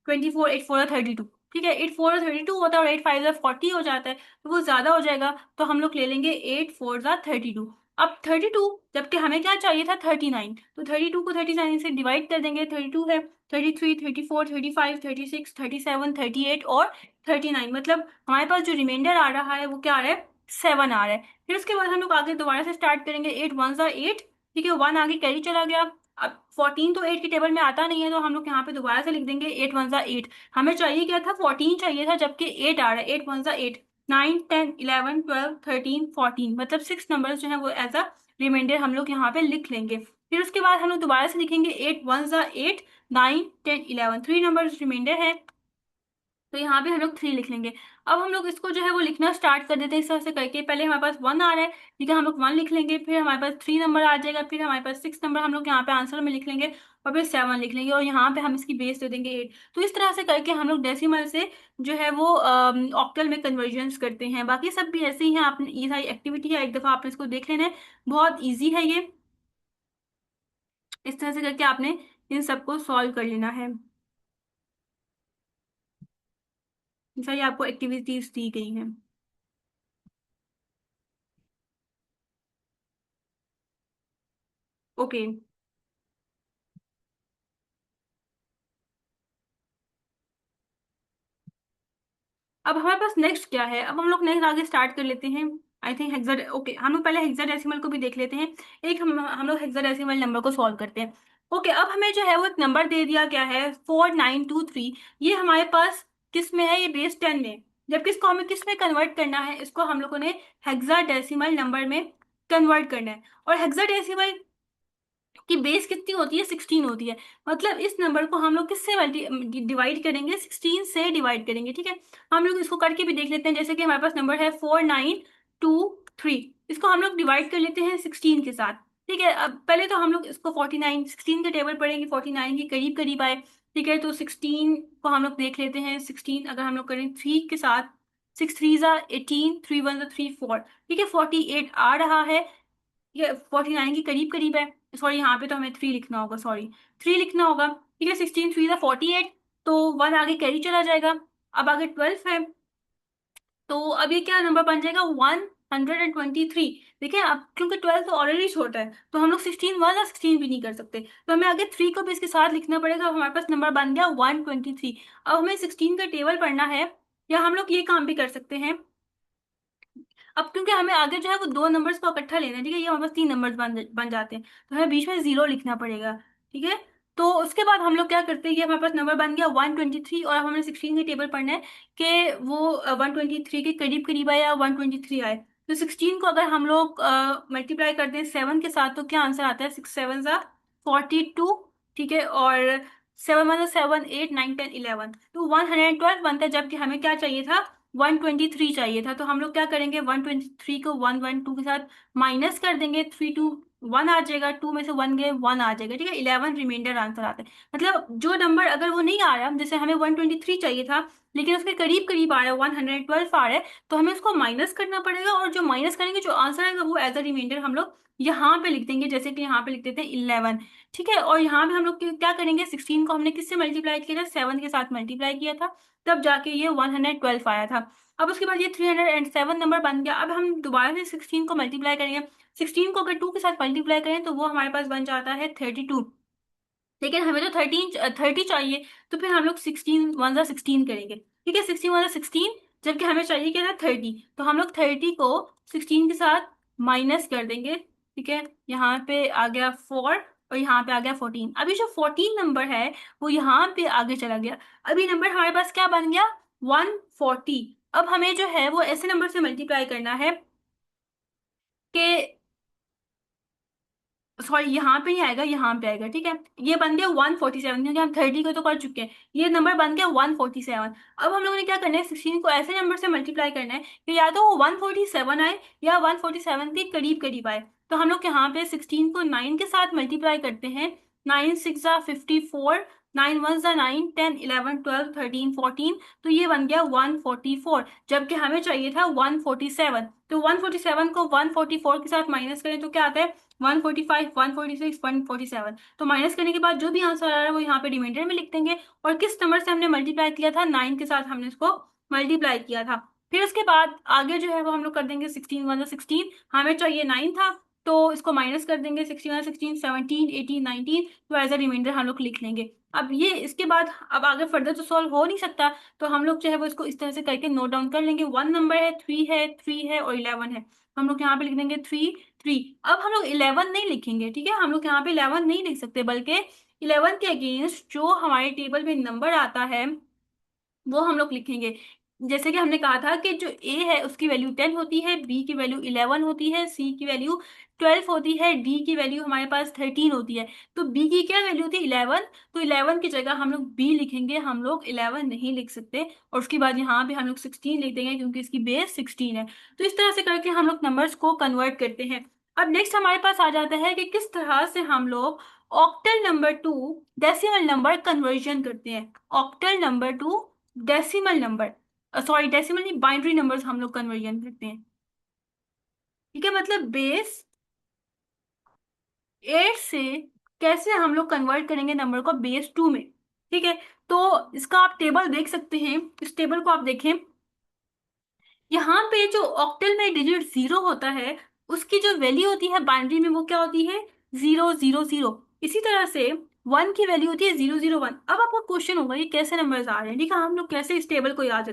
24, 8 4 32, ठीक है। 8 4 32 होता है और 8 5 40 हो जाता है, तो वो ज्यादा हो जाएगा। तो हम लोग ले लेंगे 8 4 32। अब 32, जबकि हमें क्या चाहिए था 39, तो 32 को 39 से डिवाइड कर देंगे। 32 है, 33 34 35 36 37 38 और 39, मतलब हमारे पास जो रिमाइंडर आ रहा है वो क्या आ रहा है, 7 आ रहा है। फिर उसके बाद हम लोग आगे दोबारा से स्टार्ट करेंगे। 8 1 8, ठीक है, 1 आगे कैरी चला गया। अब 14 तो 8 के टेबल में आता नहीं है, तो हम लोग यहाँ पे दोबारा से लिख देंगे 8 1 8। हमें चाहिए क्या था, 14 चाहिए था, जबकि 8 आ रहा है। 8 1 8, 9 10 11 12 13 14, मतलब 6 नंबर जो है वो एज अ रिमाइंडर हम लोग यहाँ पे लिख लेंगे। फिर उसके बाद हम लोग दोबारा से लिखेंगे 8 1 8, 9 10 11, थ्री नंबर रिमाइंडर है, तो यहाँ पे हम लोग 3 लिख लेंगे। अब हम लोग इसको जो है वो लिखना स्टार्ट कर देते हैं इस तरह से करके। पहले हमारे पास 1 आ रहा है, ठीक है, हम लोग 1 लिख लेंगे, फिर हमारे पास 3 नंबर आ जाएगा, फिर हमारे पास 6 नंबर हम लोग यहाँ पे आंसर में लिख लेंगे, और फिर 7 लिख लेंगे, और यहाँ पे हम इसकी बेस दे देंगे 8। तो इस तरह से करके हम लोग डेसिमल से जो है वो ऑक्टल में कन्वर्जन्स करते हैं। बाकी सब भी ऐसे ही हैं, आपने ये सारी एक्टिविटी है, एक दफा आपने इसको देख लेना है, बहुत ईजी है ये। इस तरह से करके आपने इन सबको सॉल्व कर लेना है। ये सारी आपको एक्टिविटीज दी गई हैं। ओके, अब हमारे पास नेक्स्ट क्या है, अब हम लोग नेक्स्ट आगे स्टार्ट कर लेते हैं। आई थिंक हेक्सा, ओके, हम लोग पहले हेक्साडेसिमल को भी देख लेते हैं। एक हम लोग हेक्साडेसिमल नंबर को सॉल्व करते हैं। ओके, अब हमें जो है वो एक नंबर दे दिया गया है 4923। ये हमारे पास किस में है, ये बेस 10 में, जबकि इसको हमें किस में कन्वर्ट करना है, इसको हम लोगों ने हेक्साडेसिमल नंबर में कन्वर्ट करना है। और हेक्साडेसिमल कि बेस कितनी होती है, 16 होती है। मतलब इस नंबर को हम लोग किससे मल्टी डिवाइड करेंगे, 16 से डिवाइड करेंगे, ठीक है। हम लोग इसको करके भी देख लेते हैं। जैसे कि हमारे पास नंबर है 4923, इसको हम लोग डिवाइड कर लेते हैं 16 के साथ। ठीक है, अब पहले तो हम लोग इसको 49 16 के टेबल पढ़ेंगे, 49 के करीब करीब आए। ठीक है, तो 16 को हम लोग देख लेते हैं। 16 अगर हम लोग करें 3 के साथ, 6 3 ज़ा 18, 3 1 ज़ा 3 4, ठीक है, 48 आ रहा है। ये 49 के करीब करीब है। सॉरी, यहाँ पे तो हमें 3 लिखना होगा, सॉरी 3 लिखना होगा। ठीक है, 16 3 48, तो 1 आगे कैरी चला जाएगा। अब आगे 12 है, तो अब ये क्या नंबर बन जाएगा, 123। देखिए, अब क्योंकि 12 तो ऑलरेडी छोटा है, तो हम लोग 16 1 16 भी नहीं कर सकते, तो हमें आगे 3 को भी इसके साथ लिखना पड़ेगा। अब हमारे पास नंबर बन गया 123। अब हमें 16 का टेबल पढ़ना है, या हम लोग ये काम भी कर सकते हैं। अब क्योंकि हमें आगे जो है वो दो नंबर्स को इकट्ठा लेना है, ठीक है, ये हमारे पास 3 नंबर्स बन जाते हैं, तो हमें बीच में 0 लिखना पड़ेगा। ठीक है, तो उसके बाद हम लोग क्या करते हैं, ये हमारे पास नंबर बन गया 123, और अब हमें 16 के टेबल पढ़ना है कि वो 123 के करीब करीब आए या 123 आए। तो 16 को अगर हम लोग मल्टीप्लाई कर दें 7 के साथ, तो क्या आंसर आता है, 6 7 ज़ा 42, ठीक है, और 7 1 7 8 9 10 11, तो 112 बनता है, जबकि हमें क्या चाहिए था, 123 चाहिए था। तो हम लोग क्या करेंगे, 123 को 112 के साथ माइनस कर देंगे। 3 2 1 आ जाएगा, 2 में से 1 गए 1 आ जाएगा, ठीक है, 11 रिमाइंडर आंसर आता है। मतलब जो नंबर अगर वो नहीं आ रहा, जैसे हमें 123 चाहिए था लेकिन उसके करीब करीब आ रहा है, 112 आ रहा है, तो हमें उसको माइनस करना पड़ेगा, और जो माइनस करेंगे जो आंसर आएगा वो एज अ रिमाइंडर हम लोग यहाँ पे लिख देंगे। जैसे कि यहाँ पे लिख देते हैं 11, ठीक है, और यहाँ पे हम लोग क्या करेंगे, 16 को हमने किससे मल्टीप्लाई किया था, 7 के साथ मल्टीप्लाई किया था, तब जाके ये 112 आया था। अब उसके बाद ये 307 नंबर बन गया। अब हम दोबारा से 16 को मल्टीप्लाई करेंगे। 16 को अगर 2 के साथ मल्टीप्लाई करें तो वो हमारे पास बन जाता है 32, लेकिन हमें तो 30 चाहिए, तो फिर हम लोग 16 1 ज़ा 16 करेंगे। ठीक है, 16 1 ज़ा 16, जबकि हमें चाहिए क्या था 30, तो हम लोग 30 को 16 के साथ माइनस कर देंगे। ठीक है, यहाँ पे आ गया 4, और यहाँ पे आ गया 14। अभी जो 14 नंबर है वो यहाँ पे आगे चला गया। अभी नंबर हमारे पास क्या बन गया, 140। अब हमें जो है वो ऐसे नंबर से मल्टीप्लाई करना है कि सॉरी यहाँ पे नहीं आएगा, यहाँ पे आएगा, ठीक है। ये बन गया 147, क्योंकि हम 30 को तो कर चुके हैं। ये नंबर बन गया 147। अब हम लोगों ने क्या करना है, 16 को ऐसे नंबर से मल्टीप्लाई करना है कि या तो वो 147 आए या 147 के करीब करीब आए। तो हम लोग यहाँ पे 16 को 9 के साथ मल्टीप्लाई करते हैं। 9 6 54, 9 1 9, 10 11 12 13 14। तो ये बन गया 144, जबकि हमें चाहिए था 147। तो 147 को 144 के साथ माइनस करें तो क्या आता है, 145, 146, 147। तो माइनस करने के बाद जो भी आंसर आ रहा है वो यहाँ पे रिमाइंडर में लिख देंगे। और किस नंबर से हमने मल्टीप्लाई किया था, 9 के साथ हमने इसको मल्टीप्लाई किया था। फिर उसके बाद आगे जो है वो हम लोग कर देंगे 16 1 16। हमें चाहिए 9 था, तो इसको माइनस कर देंगे। 16 16, 17 18 19। तो एज अ रिमाइंडर हम लोग लिख लेंगे। अब ये इसके बाद अब आगे फर्दर तो सॉल्व हो नहीं सकता, तो हम लोग जो है वो इसको इस तरह से करके नोट डाउन कर लेंगे। 1 नंबर है, 3 है और 11 है। हम लोग यहाँ पे लिख देंगे 3 3। अब हम लोग 11 नहीं लिखेंगे, ठीक है। हम लोग यहाँ पे 11 नहीं लिख सकते, बल्कि 11 के अगेंस्ट जो हमारे टेबल में नंबर आता है वो हम लोग लिखेंगे। जैसे कि हमने कहा था कि जो ए है उसकी वैल्यू 10 होती है, बी की वैल्यू 11 होती है, सी की वैल्यू 12 होती है, डी की वैल्यू हमारे पास 13 होती है। तो बी की क्या वैल्यू थी, 11। तो 11 की जगह हम लोग बी लिखेंगे, हम लोग 11 नहीं लिख सकते। और उसके बाद यहाँ पे हम लोग 16 लिख देंगे, क्योंकि इसकी बेस 16 है। तो इस तरह से करके हम लोग नंबर्स को कन्वर्ट करते हैं। अब नेक्स्ट हमारे पास आ जाता है कि किस तरह से हम लोग octal number two decimal number conversion करते हैं। Octal number two decimal number, sorry decimal नहीं, बाइनरी नंबर्स हम लोग कन्वर्जन करते हैं, ठीक है। मतलब बेस 8 से कैसे हम लोग कन्वर्ट करेंगे नंबर को बेस 2 में, ठीक है। तो इसका आप टेबल देख सकते हैं। इस टेबल को आप देखें, यहाँ पे जो ऑक्टल में डिजिट 0 होता है उसकी जो वैल्यू होती है बाइनरी में वो क्या होती है, 0 0 0। इसी तरह से 1 की वैल्यू होती है 0 0 1। अब आपको क्वेश्चन होगा ये कैसे नंबर्स आ रहे हैं, ठीक है। हम लोग कैसे इस टेबल को याद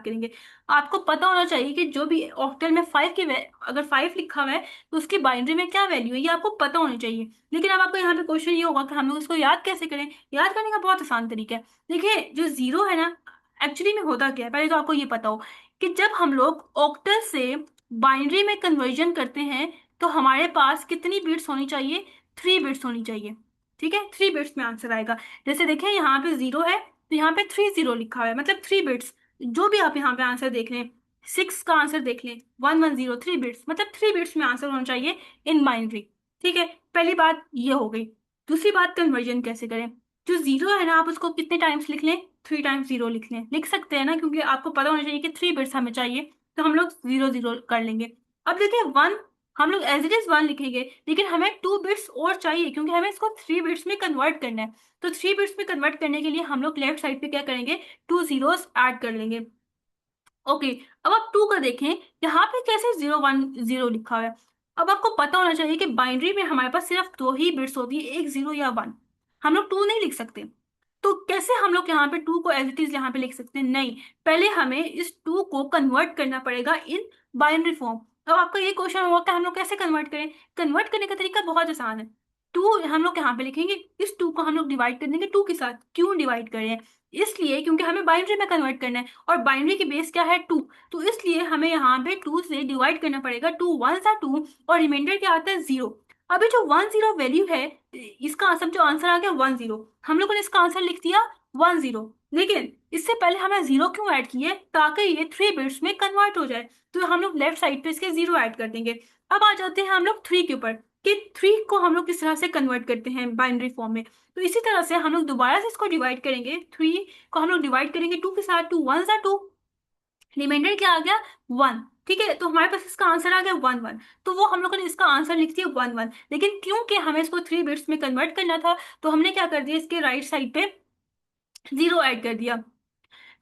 करेंगे। आपको पता होना चाहिए कि जो भी ऑक्टल में 5 की अगर 5 लिखा हुआ है तो उसकी बाइनरी में क्या वैल्यू है, ये आपको पता होनी चाहिए। लेकिन अब आपको यहाँ पे क्वेश्चन ये होगा कि हम लोग इसको याद कैसे करें। याद करने का बहुत आसान तरीका है। देखिए जो 0 है ना, एक्चुअली में होता क्या है, पहले तो आपको ये पता हो कि जब हम लोग ऑक्टल से बाइनरी में कन्वर्जन करते हैं तो हमारे पास कितनी बिट्स होनी चाहिए, 3 बिट्स होनी चाहिए, ठीक है। 3 बिट्स में आंसर आएगा। जैसे देखें यहाँ पे 0 है तो यहाँ पे 30 लिखा हुआ है, मतलब 3 बिट्स। जो भी आप यहाँ पे आंसर देख लें, 6 का आंसर देख लें, 1 1 0, 3 बिट्स, मतलब 3 बिट्स में आंसर होना चाहिए इन बाइनरी, ठीक है। पहली बात ये हो गई। दूसरी बात, कन्वर्जन कैसे करें। जो 0 है ना, आप उसको कितने टाइम्स लिख लें, 3 टाइम्स 0 लिख लें, लिख सकते हैं ना, क्योंकि आपको पता होना चाहिए कि 3 बिट्स हमें चाहिए। तो हम लोग 0 0 कर लेंगे। अब देखिए 1, हम लोग एज इट इज 1 लिखेंगे, लेकिन हमें 2 बिट्स और चाहिए, क्योंकि हमें इसको 3 बिट्स में कन्वर्ट करना है। तो 3 बिट्स में कन्वर्ट करने के लिए हम लोग लेफ्ट साइड पे क्या करेंगे, 2 जीरोस ऐड कर लेंगे। ओके, अब आप 2 का देखें, यहाँ पे कैसे 0 1 0 लिखा हुआ है। अब आपको पता होना चाहिए कि बाइनरी में हमारे पास सिर्फ 2 ही बिट्स होती है, एक 0 या 1। हम लोग 2 नहीं लिख सकते। तो कैसे हम लोग यहाँ पे 2 को एज इट इज यहाँ पे लिख सकते हैं, नहीं, पहले हमें इस 2 को कन्वर्ट करना पड़ेगा इन बाइनरी फॉर्म। अब आपका ये क्वेश्चन होगा कि हम लोग कैसे कन्वर्ट करें। कन्वर्ट करने का तरीका बहुत आसान है। 2 हम लोग यहाँ पे लिखेंगे, इस 2 को हम लोग डिवाइड कर देंगे 2 के साथ। क्यों डिवाइड करें, इसलिए क्योंकि हमें बाइनरी में कन्वर्ट करना है और बाइनरी की बेस क्या है, 2। तो इसलिए हमें यहाँ पे 2 से डिवाइड करना पड़ेगा। 2 1 सा 2 और रिमाइंडर क्या आता है, 0। अभी जो 1 0 वैल्यू है, इसका सब जो आंसर आ गया 1 0, हम लोगों ने इसका आंसर लिख दिया 1 0। लेकिन इससे पहले हमें 0 क्यों ऐड किए, ताकि ये 3 बिट्स में कन्वर्ट हो जाए। तो हम लोग लेफ्ट साइड पे इसके 0 ऐड कर देंगे। अब आ जाते हैं हम लोग 3 के ऊपर, कि 3 को हम लोग किस तरह से कन्वर्ट करते हैं बाइनरी फॉर्म में। तो इसी तरह से हम लोग दोबारा से इसको डिवाइड करेंगे। 3 को हम लोग डिवाइड करेंगे 2 के साथ। 2 1 सा 2, रिमाइंडर क्या आ गया, 1, ठीक है। तो हमारे पास इसका आंसर आ गया 1 1। तो वो हम लोगों ने इसका आंसर लिख दिया 1 1। लेकिन क्योंकि हमें इसको 3 बिट्स में कन्वर्ट करना था, तो हमने क्या कर दिया, इसके राइट साइड पे 0 ऐड कर दिया।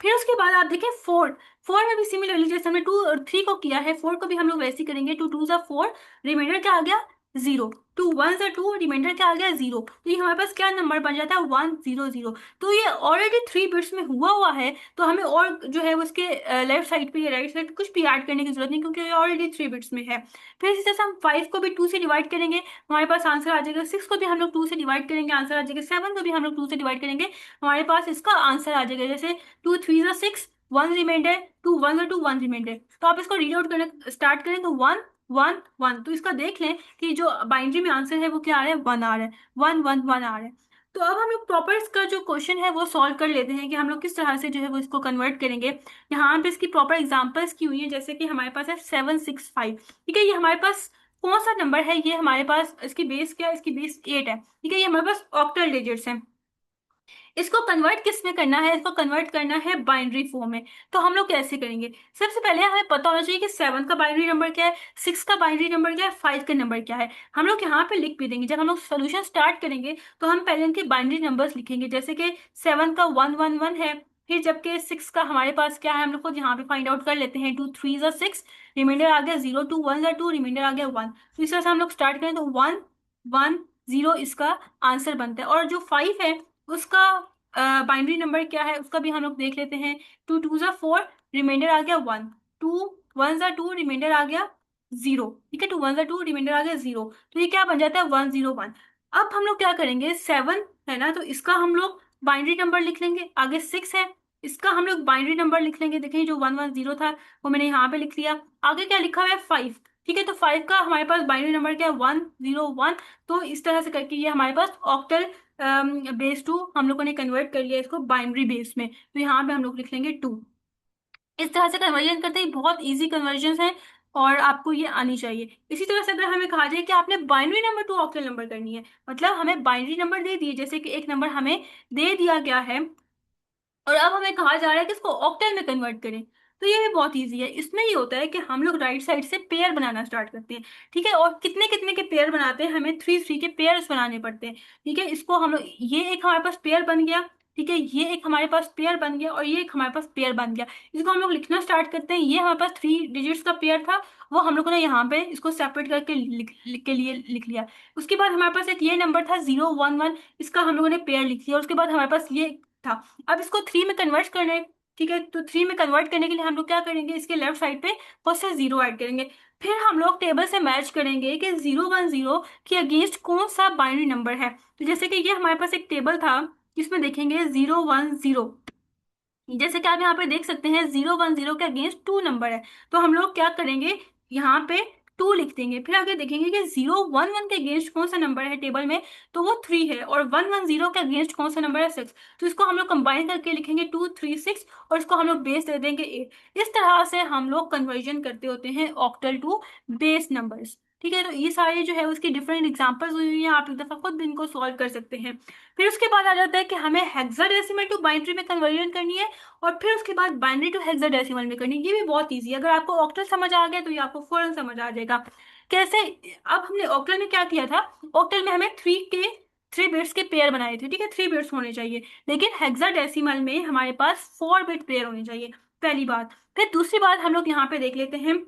फिर उसके बाद आप देखें 4, 4 में भी सिमिलरली जैसे हमने 2 और 3 को किया है, 4 को भी हम लोग वैसे ही करेंगे। 2 2 सा 4, रिमाइंडर क्या आ गया, 0। 2 1 सा 2, रिमाइंडर क्या आ गया, 0। तो ये हमारे पास क्या नंबर बन जाता है, 1 0 0। तो ये ऑलरेडी 3 बिट्स में हुआ है, तो हमें और जो है उसके लेफ्ट साइड पे या राइट साइड कुछ भी ऐड करने की जरूरत नहीं, क्योंकि ये ऑलरेडी 3 बिट्स में है। फिर इसी तरह से हम 5 को भी 2 से डिवाइड करेंगे, हमारे पास आंसर आ जाएगा। 6 को भी हम लोग 2 से डिवाइड करेंगे, आंसर आ जाएगा। 7 को भी हम लोग 2 से डिवाइड करेंगे, हमारे पास इसका आंसर आ जाएगा। जैसे 2 3 सा 6, 1 रिमाइंडर, 2 1 सा 2, 1 रिमाइंडर। तो आप इसको रीड आउट करना स्टार्ट करें तो 1 1 1। तो इसका देख लें कि जो बाइनरी में आंसर है वो क्या आ रहा है, 1 आ रहा है, 1 1 1 आ रहा है। तो अब हम लोग प्रॉपर इसका जो क्वेश्चन है वो सॉल्व कर लेते हैं कि हम लोग किस तरह से जो है वो इसको कन्वर्ट करेंगे। यहाँ पे इसकी प्रॉपर एग्जांपल्स की हुई है, जैसे कि हमारे पास है 765। ठीक है, ये हमारे पास कौन सा नंबर है, ये हमारे पास इसकी बेस क्या है, इसकी बेस 8 है। ठीक है, ये हमारे पास ऑक्टल डिजिट्स हैं। इसको कन्वर्ट किस में करना है, इसको कन्वर्ट करना है बाइनरी फॉर्म में। तो हम लोग कैसे करेंगे, सबसे पहले हमें पता होना चाहिए कि 7 का बाइनरी नंबर क्या है, 6 का बाइनरी नंबर क्या है, 5 का नंबर क्या है। हम लोग यहाँ पे लिख भी देंगे, जब हम लोग सोल्यूशन स्टार्ट करेंगे तो हम पहले इनके बाइनरी नंबर्स लिखेंगे, जैसे कि 7 का 1 1 1 है। फिर जबकि 6 का हमारे पास क्या है, हम लोग को यहाँ पे फाइंड आउट कर लेते हैं, 2 3 6, रिमाइंडर आ गया 0, 2 1 2, रिमाइंडर आ गया 1। तो इस तरह से हम लोग स्टार्ट करें तो 1 1 0 इसका आंसर बनता है। और जो 5 है उसका बाइनरी नंबर क्या है, उसका भी हम लोग देख लेते हैं। 2 2 4, रिमाइंडर आ गया 1, 2 1 2, रिमाइंडर आ गया 0। ठीक है, 2 1 2, रिमाइंडर आ गया 0। तो ये क्या बन जाता है, 1 0 1। अब हम लोग क्या करेंगे, 7 है ना, तो इसका हम लोग बाइनरी नंबर लिख लेंगे। आगे 6 है, इसका हम लोग बाइनरी नंबर लिख लेंगे। देखिए जो 1 1 0 था वो मैंने यहाँ पे लिख लिया। आगे क्या लिखा हुआ है, 5। ठीक है, तो 5 का हमारे पास बाइनरी नंबर क्या है, 1 0 1। तो इस तरह से करके ये हमारे पास ऑक्टल बेस 2 हम लोगों ने कन्वर्ट कर लिया इसको बाइनरी बेस में। तो यहाँ पे हम लोग लिख लेंगे 2। इस तरह से कन्वर्जन करते हैं, बहुत इजी कन्वर्जन है और आपको ये आनी चाहिए। इसी तरह से अगर हमें कहा जाए कि आपने binary number two octal number करनी है, मतलब हमें बाइनरी नंबर दे दिए, जैसे कि एक नंबर हमें दे दिया गया है और अब हमें कहा जा रहा है कि इसको ऑक्टल में कन्वर्ट करें। तो ये भी बहुत इजी है। इसमें ये होता है कि हम लोग राइट साइड से पेयर बनाना स्टार्ट करते हैं। ठीक है, और कितने कितने के पेयर बनाते हैं, हमें 3 3 के पेयर्स बनाने पड़ते हैं। ठीक है, इसको हम लोग, ये एक हमारे पास पेयर बन गया। ठीक है, ये एक हमारे पास पेयर बन गया और ये एक हमारे पास पेयर बन गया। इसको हम लोग लिखना स्टार्ट करते हैं। ये हमारे पास 3 डिजिट्स का पेयर था, वो हम लोगों ने यहाँ पे इसको सेपरेट करके लिख के लिए लिख लिया। उसके बाद हमारे पास एक ये नंबर था 0 1 1, इसका हम लोगों ने पेयर लिख लिया। उसके बाद हमारे पास ये था। अब इसको 3 में कन्वर्ट करना है। ठीक है, तो 3 में कन्वर्ट करने के लिए हम लोग क्या करेंगे, इसके लेफ्ट साइड पे फर्स्ट से 0 ऐड करेंगे। फिर हम लोग टेबल से मैच करेंगे कि 0 1 0 के अगेंस्ट कौन सा बाइनरी नंबर है। तो जैसे कि ये हमारे पास एक टेबल था जिसमें देखेंगे 0 1 0, जैसे कि आप यहाँ पे देख सकते हैं 0 1 0 के अगेंस्ट 2 नंबर है। तो हम लोग क्या करेंगे, यहाँ पे 2 लिख देंगे। फिर आगे देखेंगे कि 0 1 1 के अगेंस्ट कौन सा नंबर है टेबल में, तो वो 3 है। और 1 1 0 के अगेंस्ट कौन सा नंबर है, 6। तो इसको हम लोग कंबाइन करके लिखेंगे 2 3 6, और इसको हम लोग बेस दे देंगे 8। इस तरह से हम लोग कन्वर्जन करते होते हैं ऑक्टल टू बेस नंबर्स। ठीक है, तो ये सारे जो है उसकी डिफरेंट एग्जांपल्स हुई हैं, आप एक दफा खुद भी इनको सॉल्व कर सकते हैं। फिर उसके बाद आ जाता है कि हमें हेक्साडेसिमल टू बाइनरी में कन्वर्जन करनी है, और फिर उसके बाद बाइनरी टू हेक्साडेसिमल में करनी। ये भी बहुत इजी है, अगर आपको ऑक्टल समझ आ गया तो ये आपको फौरन समझ आ जाएगा कैसे। अब हमने ऑक्टल में क्या किया था, ऑक्टल में हमें 3 बिट्स के पेयर बनाए थे। ठीक है, 3 बिट्स होने चाहिए, लेकिन हेक्साडेसिमल में हमारे पास 4 बिट पेयर होने चाहिए, पहली बात। फिर दूसरी बात हम लोग यहाँ पे देख लेते हैं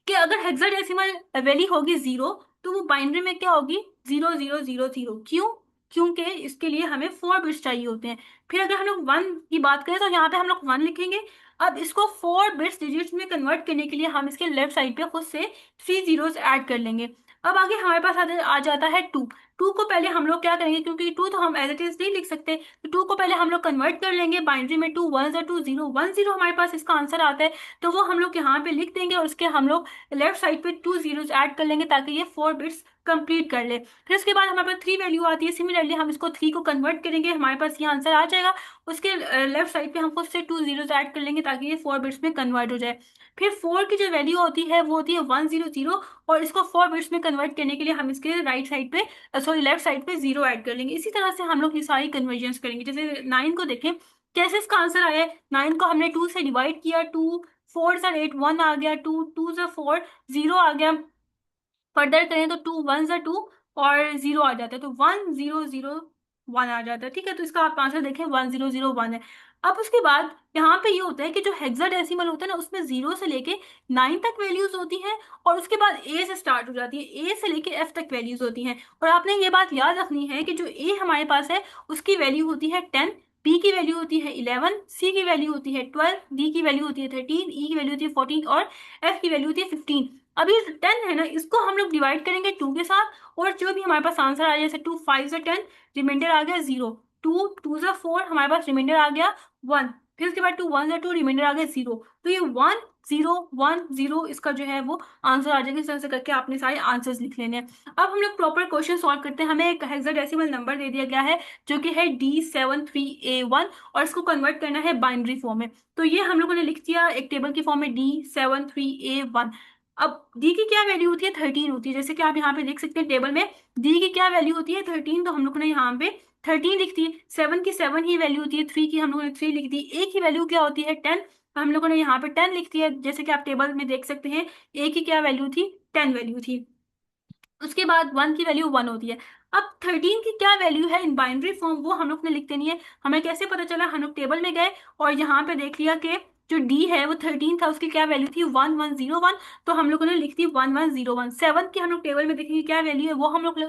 कि अगर हेक्साडेसिमल वैल्यू होगी 0, तो वो बाइनरी में क्या होगी, 0 0 0 0। क्यों, क्योंकि इसके लिए हमें 4 बिट्स चाहिए होते हैं। फिर अगर हम लोग 1 की बात करें तो यहाँ पे हम लोग 1 लिखेंगे। अब इसको 4 बिट्स डिजिट्स में कन्वर्ट करने के लिए हम इसके लेफ्ट साइड पे खुद से 3 जीरोस ऐड कर लेंगे। अब आगे हमारे पास आ जाता है 2। 2 को पहले हम लोग क्या करेंगे, क्योंकि 2 तो हम एज इट इज नहीं लिख सकते, तो 2 को पहले हम लोग कन्वर्ट कर लेंगे बाइनरी में। 2 1 2 0 1 0 हमारे पास इसका आंसर आता है, तो वो हम लोग यहाँ पे लिख देंगे और उसके हम लोग लेफ्ट साइड पे 2 जीरोस ऐड कर लेंगे ताकि ये 4 बिट्स कंप्लीट कर ले। फिर उसके बाद हमारे पास 3 वैल्यू आती है, सिमिलरली हम इसको 3 को कन्वर्ट करेंगे, हमारे पास ये आंसर आ जाएगा। उसके लेफ्ट साइड पे हम खुद से 2 जीरोस ऐड कर लेंगे ताकि ये 4 बिट्स में कन्वर्ट हो जाए। फिर 4 की जो वैल्यू होती है वो होती है 1 0 0, और इसको 4 बिट्स में कन्वर्ट करने के लिए हम इसके राइट साइड पे सॉरी लेफ्ट साइड पे 0 ऐड कर लेंगे। इसी तरह से हम लोग ये सारी कन्वर्जन करेंगे। जैसे 9 को देखें कैसे इसका आंसर आया है, 9 को हमने 2 से डिवाइड किया, 2 4 सर 8, 1 आ गया, 2 2 सर 4, 0 आ गया। फर्दर करें तो 2 1 सर 2 और 0 आ जाता है, तो 1 0 0 1 आ जाता है। ठीक है, तो इसका आप आंसर देखें 1 0 0 1 है। अब उसके बाद यहाँ पे ये होता है कि जो हेक्साडेसिमल होता है ना, उसमें 0 से लेके 9 तक वैल्यूज होती हैं, और उसके बाद ए से स्टार्ट हो जाती है, ए से लेके एफ तक वैल्यूज होती हैं। और आपने ये बात याद रखनी है कि जो ए हमारे पास है उसकी वैल्यू होती है 10, बी की वैल्यू होती है 11, सी की वैल्यू होती है 12, डी की वैल्यू होती है 13, ई की वैल्यू होती है 14 और एफ की वैल्यू होती है 15। अब ये 10 है ना, इसको हम लोग डिवाइड करेंगे 2 के साथ, और जो भी हमारे पास आंसर आ जाए, जैसे 2 5 से 10, रिमाइंडर आ गया 0, 2 2 से 4, हमारे पास रिमाइंडर आ गया 1। फिर उसके बाद 2 1 से 2, रिमाइंडर आ गया 0। तो ये 1 010 इसका जो है वो आंसर आ जाएगा। इस तरह से करके आपने सारे आंसर्स लिख लेने हैं। अब हम लोग प्रॉपर क्वेश्चन सॉल्व करते हैं। हमें एक हेक्साडेसिमल नंबर दे दिया गया है जो कि है D73A1 और इसको कन्वर्ट करना है बाइनरी फॉर्म में। तो ये हम लोगों ने लिख दिया एक टेबल की फॉर्म में D73A1। अब डी की क्या वैल्यू होती है, 13 होती है। जैसे कि आप यहाँ पे देख सकते हैं टेबल में डी की क्या वैल्यू होती है, 13। तो हम लोगों ने यहाँ पे 13 लिख दी। 7 की 7 ही वैल्यू होती है, 3 की हम लोगों ने 3 लिख दी। ए की वैल्यू क्या होती है, 10। हम लोगों ने यहाँ पे 10 लिख दिया। जैसे कि आप टेबल में देख सकते हैं ए की क्या वैल्यू थी, 10 वैल्यू थी। उसके बाद 1 की वैल्यू 1 होती है। अब 13 की क्या वैल्यू है इन बाइनरी फॉर्म, वो हम लोग ने लिख देनी है। हमें कैसे पता चला, हम लोग टेबल में गए और यहाँ पे देख लिया कि जो डी है वो 13 था, उसकी क्या वैल्यू थी 1101। तो हम लोगों ने लिख दी 1101। 7 की हम लोग टेबल में देखेंगे क्या वैल्यू है, वो हम लोग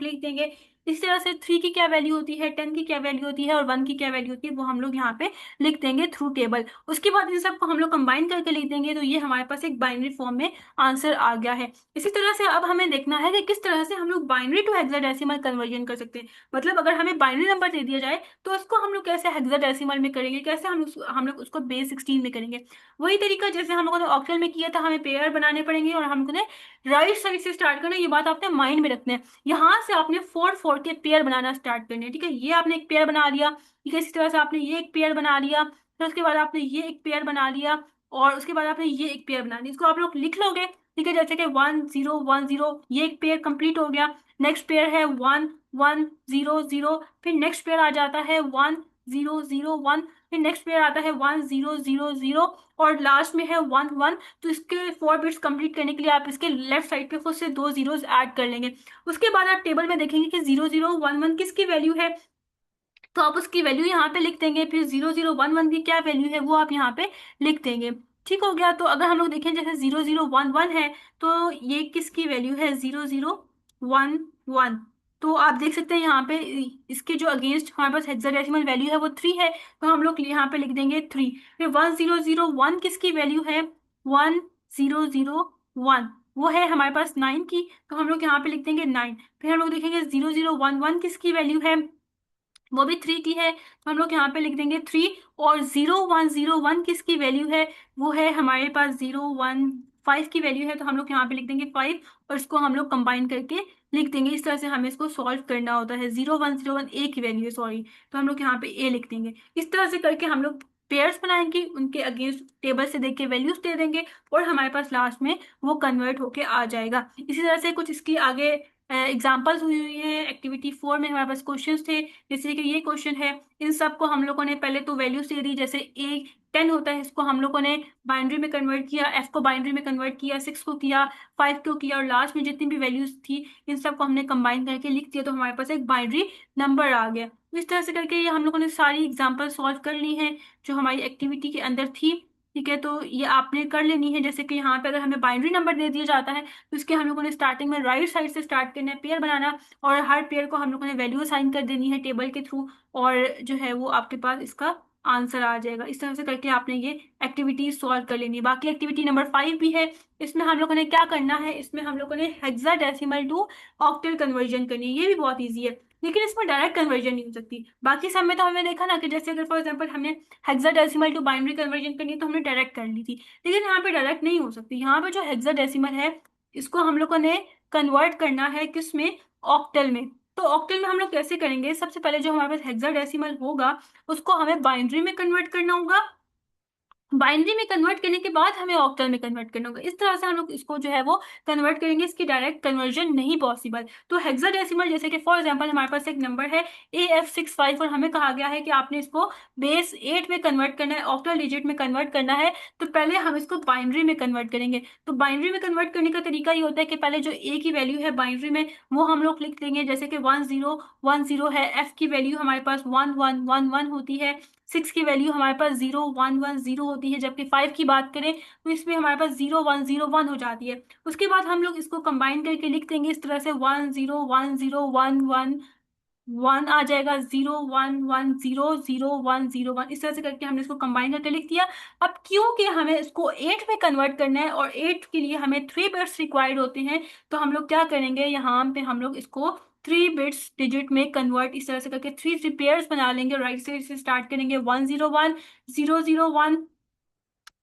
लिख देंगे। इस तरह से 3 की क्या वैल्यू होती है, 10 की क्या वैल्यू होती है और 1 की क्या वैल्यू होती है, वो हम लोग यहाँ पे लिख देंगे थ्रू टेबल। उसके बाद इन सबको हम लोग कंबाइन करके लिख देंगे। तो ये हमारे पास एक बाइनरी फॉर्म में आंसर आ गया है। इसी तरह से अब हमें देखना है कि किस तरह से हम लोग बाइनरी टू हेक्साडेसिमल कन्वर्जन कर सकते हैं। मतलब अगर हमें बाइनरी नंबर दे दिया जाए तो उसको हम लोग कैसे हेक्साडेसिमल में करेंगे, कैसे हम लोग उसको बेस 16 में करेंगे। वही तरीका जैसे हम लोगों ने ऑक्टल में किया था, हमें पेयर बनाने पड़ेंगे और हम लोगों ने राइट साइड से स्टार्ट करना है। ये बात आपने माइंड में रखना है। यहाँ से आपने 4 4 के पेयर बनाना स्टार्ट करने हैं, ठीक है। ये आपने एक पेयर बना लिया, ठीक है। इसी तरह से आपने ये एक पेयर बना लिया, फिर उसके बाद आपने ये एक पेयर बना लिया और उसके बाद आपने ये एक पेयर बना लिया। इसको आप लोग लिख लोगे, ठीक है। जैसे कि 1010, ये एक पेयर कंप्लीट हो गया। नेक्स्ट पेयर है 1100, फिर नेक्स्ट पेयर आ जाता है 1001, फिर नेक्स्ट पेयर आता है 1000 और लास्ट में है 11। तो इसके 4 बिट्स कंप्लीट करने के लिए आप इसके लेफ्ट साइड पे खुद से 2 जीरोस ऐड कर लेंगे। उसके बाद आप टेबल में देखेंगे कि 0011 किसकी वैल्यू है, तो आप उसकी वैल्यू यहाँ पे लिख देंगे। फिर 0011 की क्या वैल्यू है वो आप यहाँ पे लिख देंगे। ठीक हो गया। तो अगर हम लोग देखें जैसे 0011 है तो ये किसकी वैल्यू है, 0011। तो आप देख सकते हैं यहाँ पे इसके जो अगेंस्ट हमारे पास हेक्साडेसिमल वैल्यू है वो 3 है, तो हम लोग यहाँ पे लिख देंगे 3। फिर 1001 किसकी वैल्यू है, 1001 वो है हमारे पास 9 की, तो हम लोग यहाँ पे लिख देंगे 9। फिर हम लोग देखेंगे 0011 किसकी वैल्यू है, वो भी 3 की है, तो हम लोग यहाँ पे लिख देंगे 3। और 0101 किसकी वैल्यू है, वो है हमारे पास 015 की वैल्यू है, तो हम लोग यहाँ पे लिख देंगे 5 और इसको हम लोग कंबाइन करके लिख देंगे। इस तरह से हमें इसको सॉल्व करना होता है। 0101 ए की वैल्यू है, सॉरी, तो हम लोग यहाँ पे ए लिख देंगे। इस तरह से करके हम लोग पेयर्स बनाएंगे, उनके अगेंस्ट टेबल से देख के वैल्यूज दे देंगे और हमारे पास लास्ट में वो कन्वर्ट होके आ जाएगा। इसी तरह से कुछ इसकी आगे एग्जाम्पल्स हुई है। एक्टिविटी 4 में हमारे पास क्वेश्चंस थे, जैसे कि ये क्वेश्चन है। इन सब को हम लोगों ने पहले तो वैल्यूज दे दी, जैसे ए 10 होता है, इसको हम लोगों ने बाइनरी में कन्वर्ट किया, एफ को बाइनरी में कन्वर्ट किया, 6 को किया, 5 को किया और लास्ट में जितनी भी वैल्यूज थी इन सबको हमने कंबाइन करके लिख दिया, तो हमारे पास एक बाइनरी नंबर आ गया। तो इस तरह से करके ये हम लोगों ने सारी एग्जाम्पल सॉल्व कर ली हैं जो हमारी एक्टिविटी के अंदर थी, ठीक है। तो ये आपने कर लेनी है। जैसे कि यहाँ पे अगर हमें बाइनरी नंबर दे दिया जाता है तो इसके हम लोगों ने स्टार्टिंग में राइट साइड से स्टार्ट करना है, पेयर बनाना, और हर पेयर को हम लोगों ने वैल्यू असाइन कर देनी है टेबल के थ्रू, और जो है वो आपके पास इसका आंसर आ जाएगा। इस तरह से करके आपने ये एक्टिविटी सॉल्व कर लेनी है। बाकी एक्टिविटी नंबर 5 भी है। इसमें हम लोगों ने क्या करना है, इसमें हम लोगों ने हेक्साडेसिमल टू ऑक्टल कन्वर्जन करनी है। ये भी बहुत ईजी है, लेकिन इसमें डायरेक्ट कन्वर्जन नहीं हो सकती। बाकी सब में तो हमने देखा ना कि जैसे अगर फॉर एग्जाम्पल हमने हेक्साडेसिमल टू बाइनरी कन्वर्जन करनी है तो हमने डायरेक्ट कर ली थी, लेकिन यहाँ पे डायरेक्ट नहीं हो सकती। यहाँ पे जो हेक्साडेसिमल है इसको हम लोगों ने कन्वर्ट करना है किसमें, ऑक्टल में। तो ऑक्टल में हम लोग कैसे करेंगे, सबसे पहले जो हमारे पास हेक्साडेसिमल होगा उसको हमें बाइनरी में कन्वर्ट करना होगा। बाइनरी में कन्वर्ट करने के बाद हमें ऑक्टल में कन्वर्ट करना होगा। इस तरह से हम लोग इसको जो है वो कन्वर्ट करेंगे। इसकी डायरेक्ट कन्वर्जन नहीं पॉसिबल। तो हेक्साडेसिमल जैसे कि फॉर एग्जांपल हमारे पास एक नंबर है AF65 और हमें कहा गया है कि आपने इसको बेस 8 में कन्वर्ट करना है, ऑक्टल डिजिट में कन्वर्ट करना है। तो पहले हम इसको बाइनरी में कन्वर्ट करेंगे। तो बाइनरी में कन्वर्ट करने का तरीका ये होता है कि पहले जो ए की वैल्यू है बाइनरी में वो हम लोग लिख देंगे, जैसे कि 1010 है। एफ की वैल्यू हमारे पास 1111 होती है। 6 की वैल्यू हमारे पास 0110 होती है, जबकि 5 की बात करें तो इसमें हमारे पास 0101 हो जाती है। उसके बाद हम लोग इसको कंबाइन करके लिख देंगे इस तरह से 101011 आ जाएगा, 01100101। इस तरह से करके हमने इसको कंबाइन करके लिख दिया। अब क्योंकि हमें इसको 8 में कन्वर्ट करना है और 8 के लिए हमें 3 बिट्स रिक्वायर्ड होते हैं, तो हम लोग क्या करेंगे, यहाँ पे हम लोग इसको 3 बिट्स डिजिट में कन्वर्ट इस तरह से करके 3 पेयर्स बना लेंगे। राइट साइड से स्टार्ट करेंगे 101 001,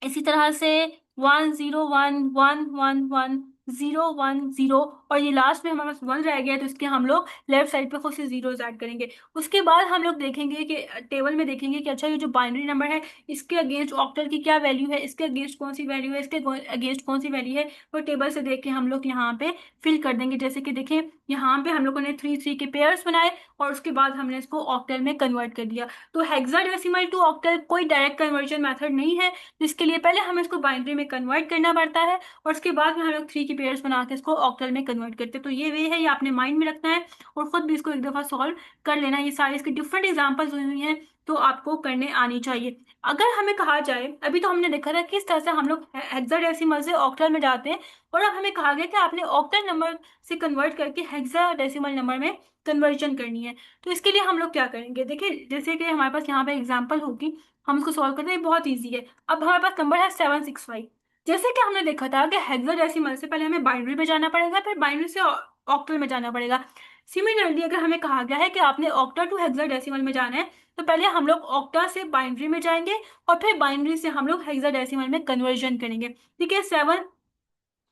इसी तरह से 1 0 1 1 1 0 1 0, और ये लास्ट में हमारे पास 1 रह गया है, तो इसके हम लोग लेफ्ट साइड पे खुद से जीरोस ऐड करेंगे। उसके बाद हम लोग देखेंगे कि टेबल में देखेंगे कि अच्छा ये जो बाइनरी नंबर है इसके अगेंस्ट ऑक्टल की क्या वैल्यू है, इसके अगेंस्ट कौन सी वैल्यू है, इसके अगेंस्ट कौन सी वैल्यू है, वो टेबल से देख के हम लोग यहाँ पे फिल कर देंगे। जैसे कि देखें यहाँ पे हम लोगों ने 3 3 के पेयर्स बनाए और उसके बाद हमने इसको ऑक्टल में कन्वर्ट कर दिया। तो हेक्साडेसिमल टू ऑक्टल कोई डायरेक्ट कन्वर्जन मेथड नहीं है, जिसके लिए पहले हमें इसको बाइनरी में कन्वर्ट करना पड़ता है और उसके बाद में हम लोग 3 की पेयर्स बना के इसको ऑक्टल में कन्वर्ट करते हैं। तो ये वे है, ये आपने माइंड में रखना है और खुद भी इसको एक दफा सॉल्व कर लेना। ये सारी इसकी डिफरेंट एग्जांपल्स हुई हुई हैं, तो आपको करने आनी चाहिए। अगर हमें कहा जाए, अभी तो हमने देखा था किस तरह से हम लोग हेक्साडेसिमल से ऑक्टल में जाते हैं, और अब हमें कहा गया कि आपने ऑक्टल नंबर से कन्वर्ट करके हेक्साडेसिमल नंबर में कन्वर्जन करनी है। तो इसके लिए हम लोग क्या करेंगे, देखिए जैसे कि हमारे पास यहाँ पे एग्जांपल होगी, हम इसको सॉल्व करते हैं, बहुत ईजी है। अब हमारे पास नंबर है 765। जैसे कि हमने देखा था कि हेक्साडेसिमल से पहले हमें बाइनरी में जाना पड़ेगा, फिर बाइनरी से ऑक्टल में जाना पड़ेगा। सिमिलरली अगर हमें कहा गया है कि आपने ऑक्टा टू हेक्साडेसिमल में जाना है, तो पहले हम लोग ऑक्टा से बाइनरी में जाएंगे और फिर बाइनरी से हम लोग हेक्साडेसिमल में कन्वर्जन करेंगे। ठीक है, 7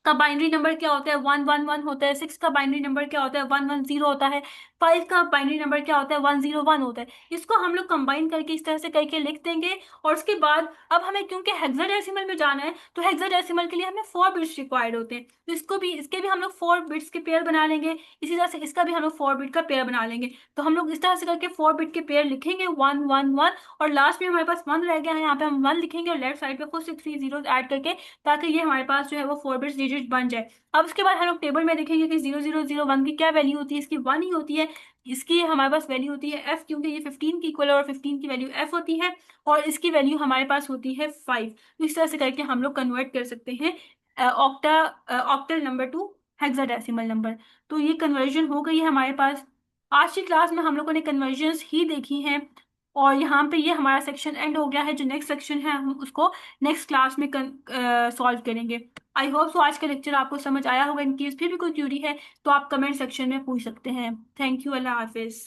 का बाइनरी नंबर क्या होता है, 1 1 1 होता है। 6 का बाइनरी नंबर क्या होता है, 1 1 0 होता है। 5 का बाइनरी नंबर क्या होता है, 1 0 1 होता है। इसको हम लोग कंबाइन करके इस तरह से करके लिख देंगे। और उसके बाद अब हमें क्योंकि हेक्साडेसिमल में जाना है, तो हेक्साडेसिमल के लिए हमें 4 बिट्स रिक्वायर्ड होते हैं, तो इसके भी हम लोग 4 बिट्स के पेयर बना लेंगे। इसी तरह से इसका भी हम लोग 4 बिट का पेयर बना लेंगे। तो हम लोग इस तरह से करके 4 बिट के पेयर लिखेंगे, 1 1 1, और लास्ट में हमारे पास 1 रह गया है, यहाँ पे हम 1 लिखेंगे और लेफ्ट साइड पे खुद से 3 जीरो ऐड करके, ताकि ये हमारे पास जो है वो 4 बिट्स डिजिट बन जाए। अब उसके बाद हम लोग टेबल में देखेंगे कि 0001 की क्या वैल्यू होती है, इसकी 1 ही होती है। इसकी हमारे पास वैल्यू होती है एफ, क्योंकि ये 15 की इक्वल है और 15 की वैल्यू एफ होती है, और इसकी वैल्यू हमारे पास होती है 5। तो इस तरह से करके हम लोग कन्वर्ट कर सकते हैं octa octal number two hexadecimal number. तो ये कन्वर्जन हो गई है हमारे पास। आज की क्लास में हम लोगों ने कन्वर्जन्स ही देखी हैं, और यहाँ पे ये हमारा सेक्शन एंड हो गया है। जो नेक्स्ट सेक्शन है हम उसको नेक्स्ट क्लास में सॉल्व करेंगे। आई होप सो आज का लेक्चर आपको समझ आया होगा। इन केस फिर भी कोई क्यूरी है तो आप कमेंट सेक्शन में पूछ सकते हैं। Thank you, Allah Hafiz.